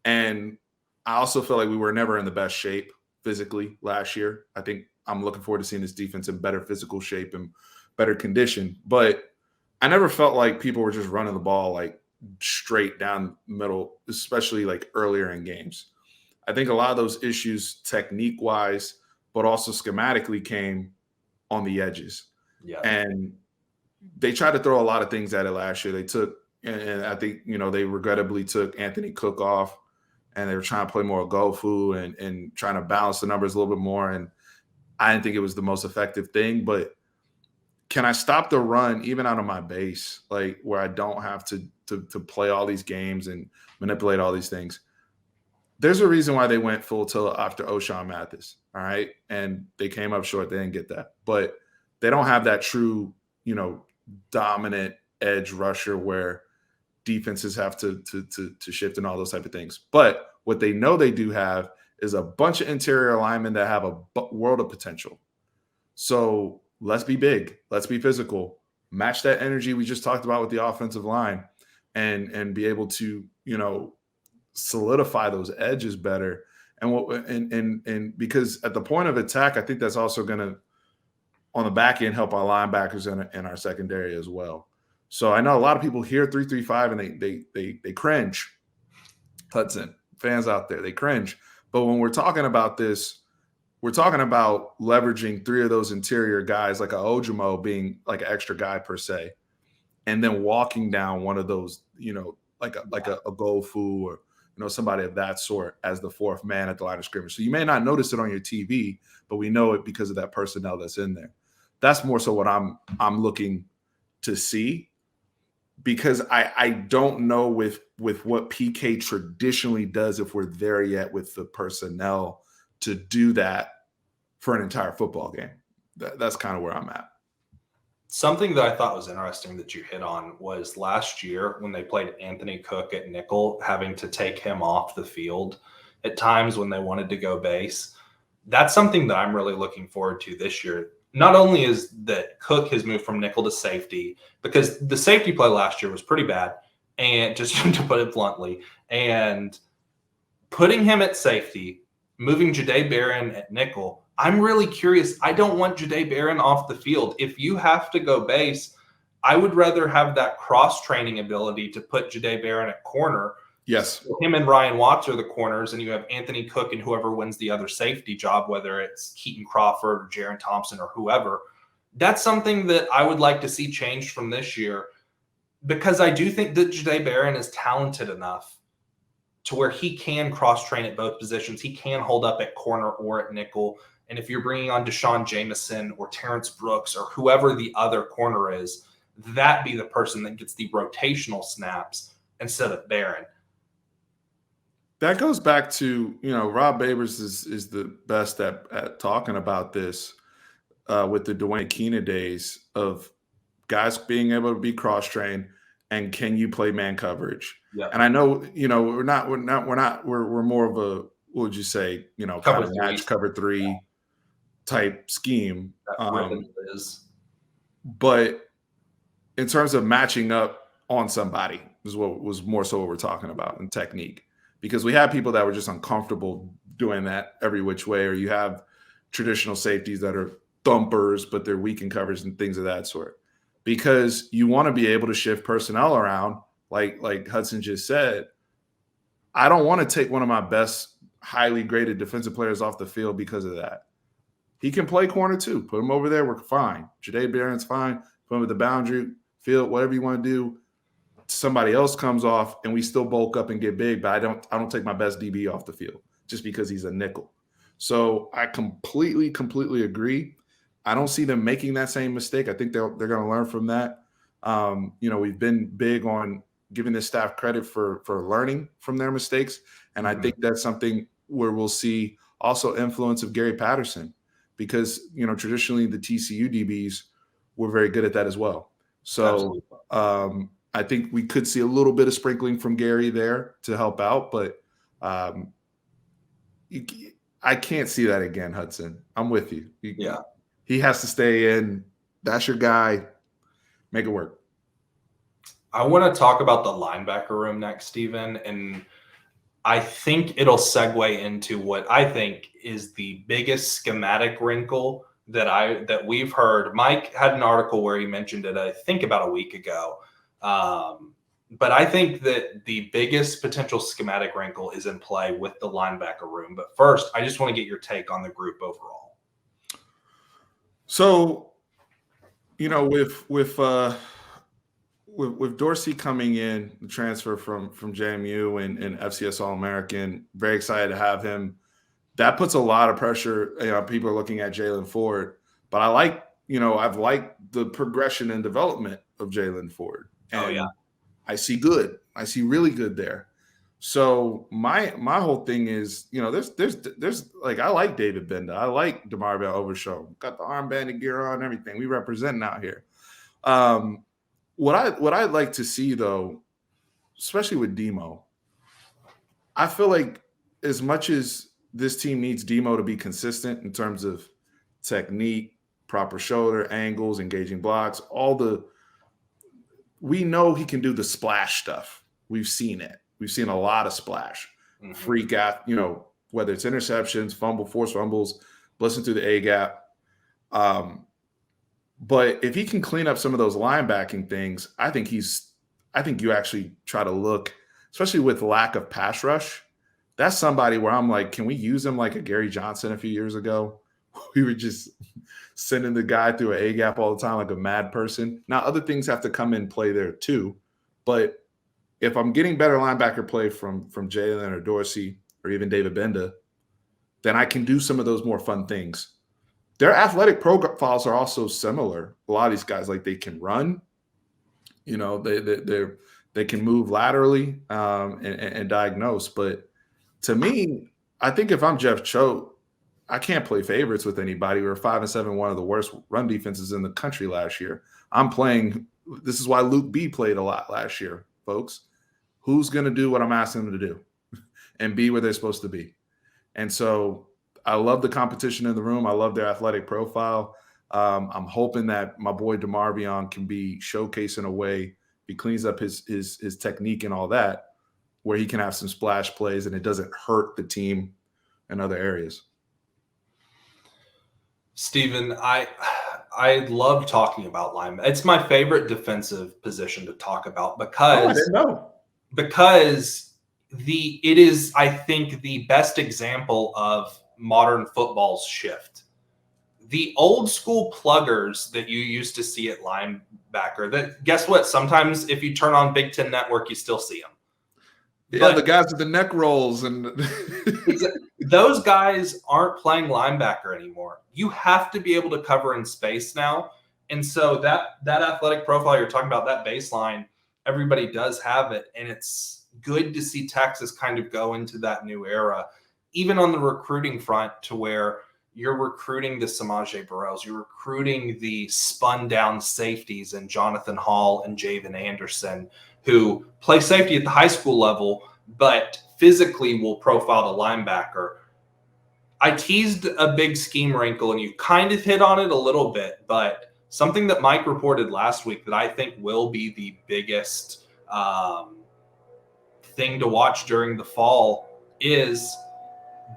[SPEAKER 2] And I also feel like we were never in the best shape physically last year. I think I'm looking forward to seeing this defense in better physical shape and better condition. But I never felt like people were just running the ball like straight down the middle, especially like earlier in games. I think a lot of those issues technique-wise, but also schematically came on the edges.
[SPEAKER 1] Yeah.
[SPEAKER 2] And they tried to throw a lot of things at it last year. They took, and I think, they regrettably took Anthony Cook off, and they were trying to play more Gofu and trying to balance the numbers a little bit more. And I didn't think it was the most effective thing, but can I stop the run even out of my base, like where I don't have to play all these games and manipulate all these things? There's a reason why they went full tilt after O'Shawn Mathis, all right? And they came up short. They didn't get that. But they don't have that true, dominant edge rusher where defenses have to shift and all those type of things. But what they know they do have is a bunch of interior linemen that have a world of potential. So let's be big. Let's be physical. Match that energy we just talked about with the offensive line and be able to, solidify those edges better. And because at the point of attack, I think that's also going to, on the back end, help our linebackers and our secondary as well. So I know a lot of people hear 3-3-5 and they cringe. Hudson fans out there, they cringe. But when we're talking about this, we're talking about leveraging three of those interior guys, like a Ojimo being like an extra guy per se, and then walking down one of those, like a Gofu or somebody of that sort as the fourth man at the line of scrimmage. So you may not notice it on your TV, but we know it because of that personnel that's in there. That's more so what I'm looking to see, because I don't know with what PK traditionally does if we're there yet with the personnel to do that for an entire football game. That's kind of where I'm at.
[SPEAKER 1] Something that I thought was interesting that you hit on was last year when they played Anthony Cook at nickel, having to take him off the field at times when they wanted to go base. That's something that I'm really looking forward to this year. Not only is that Cook has moved from nickel to safety, because the safety play last year was pretty bad, and just to put it bluntly, and putting him at safety, moving Jahdae Barron at nickel, I'm really curious. I don't want Jahdae Barron off the field. If you have to go base, I would rather have that cross-training ability to put Jahdae Barron at corner.
[SPEAKER 2] Yes.
[SPEAKER 1] Him and Ryan Watts are the corners, and you have Anthony Cook and whoever wins the other safety job, whether it's Keaton Crawford or Jaron Thompson or whoever. That's something that I would like to see changed from this year, because I do think that Jahdae Barron is talented enough to where he can cross-train at both positions. He can hold up at corner or at nickel. And if you're bringing on Deshaun Jameson or Terrence Brooks or whoever the other corner is, that be the person that gets the rotational snaps instead of Barron.
[SPEAKER 2] That goes back to, Rob Babers is the best at talking about this with the Dwayne Keenan days of guys being able to be cross-trained and can you play man coverage?
[SPEAKER 1] Yeah.
[SPEAKER 2] And I know, we're more of a, what would you say, kind of match cover three type scheme. But in terms of matching up on somebody is what was more so what we're talking about in technique. Because we have people that were just uncomfortable doing that every which way, or you have traditional safeties that are thumpers, but they're weak in coverage and things of that sort. Because you want to be able to shift personnel around, like Hudson just said. I don't want to take one of my best, highly graded defensive players off the field because of that. He can play corner too. Put him over there, we're fine. Jadae Barron's fine. Put him at the boundary, field, whatever you want to do. Somebody else comes off and we still bulk up and get big, but I don't take my best DB off the field just because he's a nickel. So I completely agree. I don't see them making that same mistake. I think they're going to learn from that. We've been big on giving this staff credit for learning from their mistakes. And I think that's something where we'll see also influence of Gary Patterson because, traditionally the TCU DBs were very good at that as well. So I think we could see a little bit of sprinkling from Gary there to help out, but I can't see that again, Hudson. I'm with you. He has to stay in. That's your guy. Make it work.
[SPEAKER 1] I want to talk about the linebacker room next, Steven, and I think it'll segue into what I think is the biggest schematic wrinkle that we've heard. Mike had an article where he mentioned it, I think about a week ago. But I think that the biggest potential schematic wrinkle is in play with the linebacker room. But first, I just want to get your take on the group overall.
[SPEAKER 2] So, with Dorsey coming in, the transfer from JMU and FCS All-American, very excited to have him. That puts a lot of pressure. People are looking at Jalen Ford, but I've liked the progression and development of Jalen Ford. And I see good. I see really good there. So my whole thing is, there's like, I like David Benda. I like DeMarvin Overshow. Got the armband and gear on, everything. We representing out here. What I'd like to see though, especially with Demo, I feel like as much as this team needs Demo to be consistent in terms of technique, proper shoulder angles, engaging blocks, we know he can do the splash stuff. We've seen it. We've seen a lot of splash, freak out, whether it's interceptions, forced fumbles, blitzing through the A gap. But if he can clean up some of those linebacking things, I think you actually try to look, especially with lack of pass rush. That's somebody where I'm like, can we use him like a Gary Johnson a few years ago? We were just sending the guy through an A gap all the time like a mad person. Now, other things have to come in play there too. But if I'm getting better linebacker play from Jalen or Dorsey or even David Benda, then I can do some of those more fun things. Their athletic profiles are also similar. A lot of these guys, like they can run, they can move laterally and diagnose. But to me, I think if I'm Jeff Choate, I can't play favorites with anybody. We were 5-7, one of the worst run defenses in the country last year. This is why Luke B played a lot last year, folks. Who's going to do what I'm asking them to do and be where they're supposed to be? And so I love the competition in the room. I love their athletic profile. I'm hoping that my boy DeMarvion can be showcased in a way, he cleans up his technique and all that, where he can have some splash plays and it doesn't hurt the team in other areas.
[SPEAKER 1] Steven, I love talking about linebacker. It's my favorite defensive position to talk about because
[SPEAKER 2] I didn't know.
[SPEAKER 1] Because it is, I think, the best example of modern football's shift. The old school pluggers that you used to see at linebacker, guess what? Sometimes if you turn on Big Ten Network, you still see them.
[SPEAKER 2] Yeah, the guys with the neck rolls and
[SPEAKER 1] those guys aren't playing linebacker anymore. You have to be able to cover in space now. And so that athletic profile you're talking about, that baseline, everybody does have it. And it's good to see Texas kind of go into that new era, even on the recruiting front, to where you're recruiting the Samaje Burrells, you're recruiting the spun down safeties and Jonathan Hall and Javen Anderson, who play safety at the high school level, but physically will profile the linebacker. I teased a big scheme wrinkle, and you kind of hit on it a little bit, but something that Mike reported last week that I think will be the biggest thing to watch during the fall is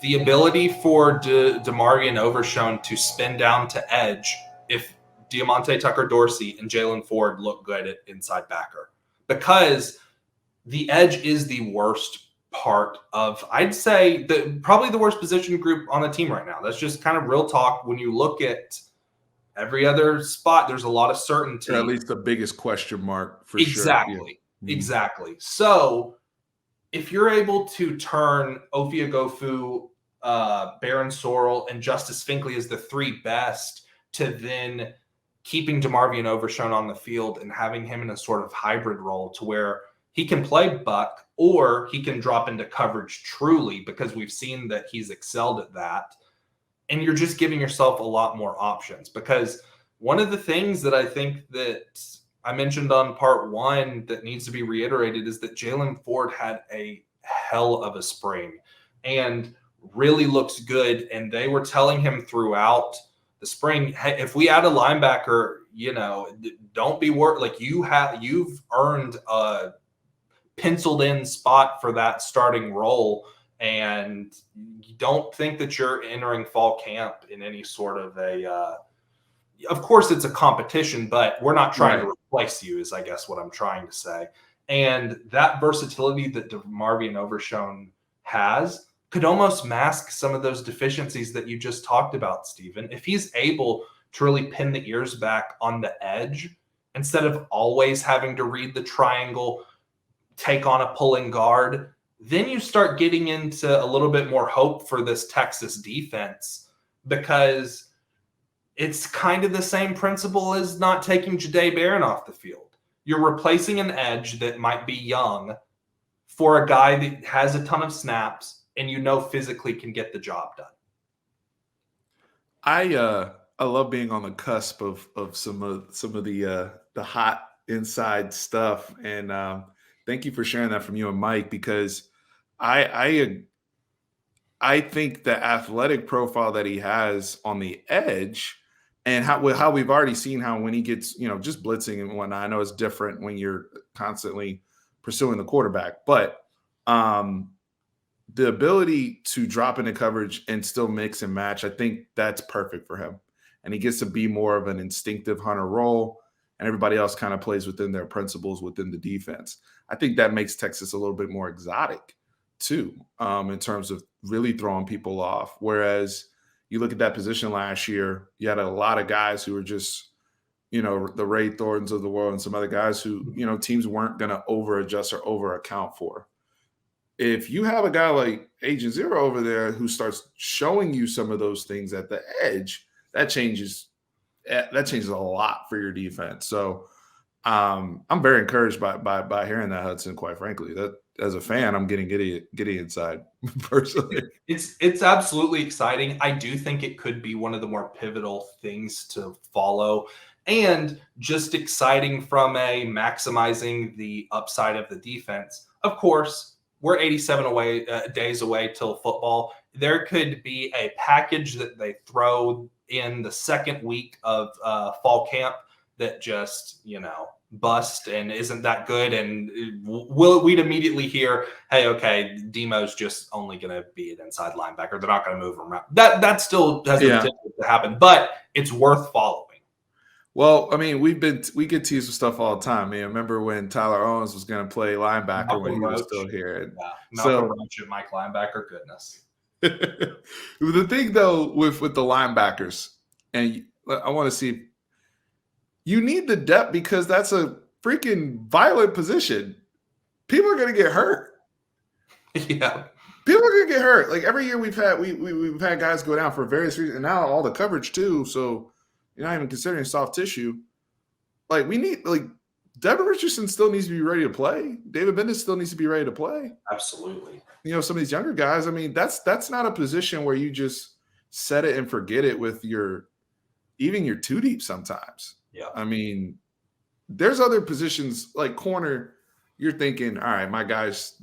[SPEAKER 1] the ability for DeMarvion Overshone to spin down to edge if Diamante Tucker-Dorsey and Jalen Ford look good at inside backer. Because the edge is the worst part of, I'd say, probably the worst position group on the team right now. That's just kind of real talk. When you look at every other spot, there's a lot of certainty.
[SPEAKER 2] Or at least the biggest question mark for
[SPEAKER 1] exactly.
[SPEAKER 2] sure.
[SPEAKER 1] Yeah. Exactly. So if you're able to turn Ophia Gofu, Baron Sorrell, and Justice Finkley as the three best to then keeping DeMarvion Overshone on the field and having him in a sort of hybrid role to where he can play buck or he can drop into coverage truly, because we've seen that he's excelled at that. And you're just giving yourself a lot more options, because one of the things that I think that I mentioned on part one that needs to be reiterated is that Jalen Ford had a hell of a spring and really looks good. And they were telling him throughout the spring, hey, if we add a linebacker, don't be worried. Like, you've earned a penciled in spot for that starting role. And you don't think that you're entering fall camp in any sort of of course it's a competition, but we're not trying to replace you, is I guess what I'm trying to say. And that versatility that DeMarvion Overshone has could almost mask some of those deficiencies that you just talked about, Stephen. If he's able to really pin the ears back on the edge, instead of always having to read the triangle, take on a pulling guard, then you start getting into a little bit more hope for this Texas defense, because it's kind of the same principle as not taking Jahdae Barron off the field. You're replacing an edge that might be young for a guy that has a ton of snaps and physically can get the job done.
[SPEAKER 2] I love being on the cusp of some of the hot inside stuff, and thank you for sharing that from you and Mike, because I think the athletic profile that he has on the edge, and how we've already seen how when he gets, just blitzing and whatnot, I know it's different when you're constantly pursuing the quarterback, but the ability to drop into coverage and still mix and match, I think that's perfect for him. And he gets to be more of an instinctive hunter role, and everybody else kind of plays within their principles within the defense. I think that makes Texas a little bit more exotic too, in terms of really throwing people off. Whereas you look at that position last year, you had a lot of guys who were just, the Ray Thorntons of the world and some other guys who, teams weren't going to over adjust or over account for. If you have a guy like Agent Zero over there who starts showing you some of those things at the edge, that changes a lot for your defense. So I'm very encouraged by hearing that, Hudson, quite frankly. That, as a fan, I'm getting giddy inside personally.
[SPEAKER 1] It's absolutely exciting. I do think it could be one of the more pivotal things to follow, and just exciting from a maximizing the upside of the defense. Of course, we're 87 days away till football. There could be a package that they throw in the second week of fall camp that just, bust and isn't that good, and we'd immediately hear, hey, okay, Demo's just only going to be an inside linebacker. They're not going to move him around. That still has the potential to happen, but it's worth following.
[SPEAKER 2] Well, I mean, we get teased with stuff all the time. I remember when Tyler Owens was going to play linebacker when he was still here.
[SPEAKER 1] Malcolm Roach at Mike linebacker, goodness.
[SPEAKER 2] The thing though with the linebackers, and I want to see, you need the depth, because that's a freaking violent position. People are going to get hurt.
[SPEAKER 1] Yeah.
[SPEAKER 2] People are going to get hurt. Like every year we've had guys go down for various reasons, and now all the coverage too. So you're not even considering soft tissue. Like we need, Devin Richardson still needs to be ready to play. David Bendis still needs to be ready to play.
[SPEAKER 1] Absolutely.
[SPEAKER 2] Some of these younger guys, I mean, that's not a position where you just set it and forget it with even your two deep sometimes.
[SPEAKER 1] Yeah.
[SPEAKER 2] I mean, there's other positions like corner. You're thinking, all right, my guys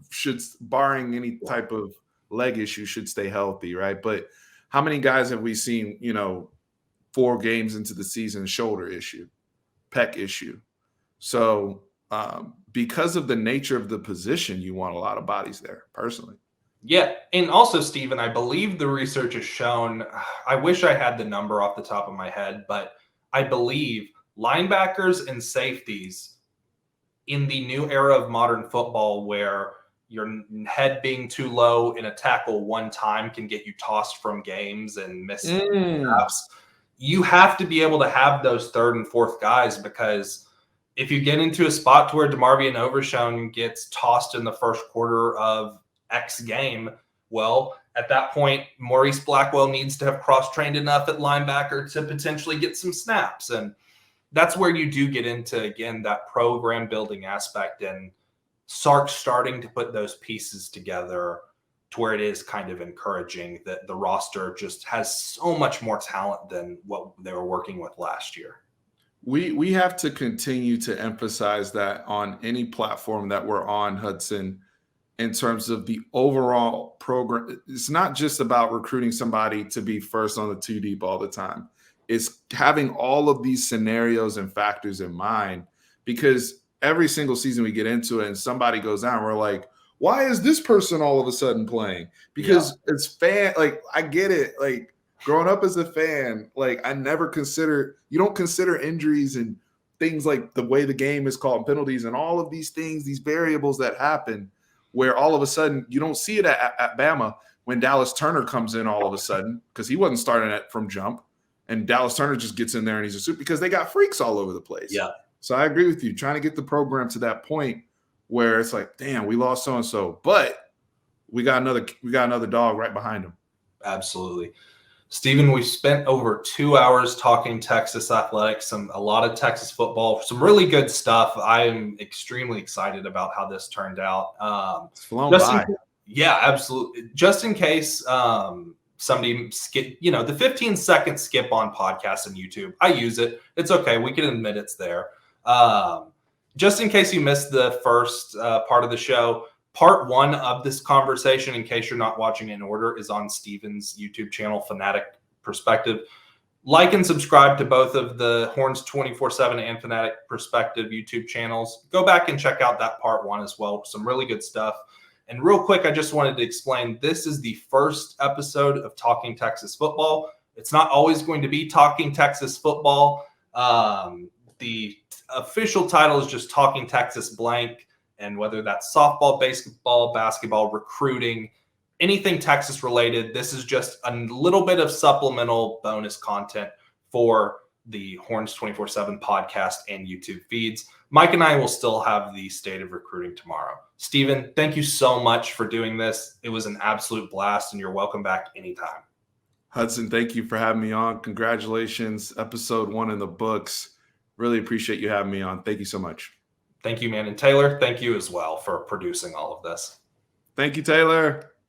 [SPEAKER 2] should, barring any type of leg issue, should stay healthy, right? But how many guys have we seen, 4 games into the season, shoulder issue, pec issue. So because of the nature of the position, you want a lot of bodies there, personally.
[SPEAKER 1] Yeah, and also, Steven, I believe the research has shown, I wish I had the number off the top of my head, but I believe linebackers and safeties in the new era of modern football, where your head being too low in a tackle one time can get you tossed from games and miss snaps, you have to be able to have those third and fourth guys, because if you get into a spot to where DeMarvion Overshown gets tossed in the first quarter of X game, well, at that point, Maurice Blackwell needs to have cross-trained enough at linebacker to potentially get some snaps. And that's where you do get into, again, that program building aspect, and Sark's starting to put those pieces together to where it is kind of encouraging that the roster just has so much more talent than what they were working with last year.
[SPEAKER 2] We have to continue to emphasize that on any platform that we're on, Hudson, in terms of the overall program. It's not just about recruiting somebody to be first on the 2 deep all the time. It's having all of these scenarios and factors in mind, because every single season we get into it and somebody goes down, we're like, why is this person all of a sudden playing? Because it's fan, like, I get it. Like, growing up as a fan, like, I never consider, you don't consider injuries and things like the way the game is called, penalties and all of these things, these variables that happen, where all of a sudden you don't see it at Bama when Dallas Turner comes in all of a sudden, because he wasn't starting from jump, and Dallas Turner just gets in there and he's a super, because they got freaks all over the place.
[SPEAKER 1] Yeah.
[SPEAKER 2] So I agree with you, trying to get the program to that point where it's like, damn, we lost so-and-so, but we got another dog right behind him.
[SPEAKER 1] Absolutely. Steven, we've spent over 2 hours talking Texas athletics, a lot of Texas football, some really good stuff. I am extremely excited about how this turned out.
[SPEAKER 2] It's flown by.
[SPEAKER 1] Yeah, absolutely. Just in case somebody skip, the 15-second skip on podcasts and YouTube, I use it. It's okay. We can admit it's there. Just in case you missed the first part of the show, part 1 of this conversation, in case you're not watching in order, is on Steven's YouTube channel, Fanatic Perspective. Like and subscribe to both of the Horns 24/7 and Fanatic Perspective YouTube channels. Go back and check out that part 1 as well. Some really good stuff. And real quick, I just wanted to explain, this is the first episode of Talking Texas Football. It's not always going to be Talking Texas Football. The official title is just Talking Texas blank. And whether that's softball, baseball, basketball, recruiting, anything Texas related, this is just a little bit of supplemental bonus content for the Horns 24/7 podcast and YouTube feeds. Mike and I will still have the State of Recruiting tomorrow. Steven, thank you so much for doing this. It was an absolute blast, and you're welcome back anytime.
[SPEAKER 2] Hudson, thank you for having me on. Congratulations. Episode 1 in the books. Really appreciate you having me on. Thank you so much.
[SPEAKER 1] Thank you, man. And Taylor, thank you as well for producing all of this.
[SPEAKER 2] Thank you, Taylor.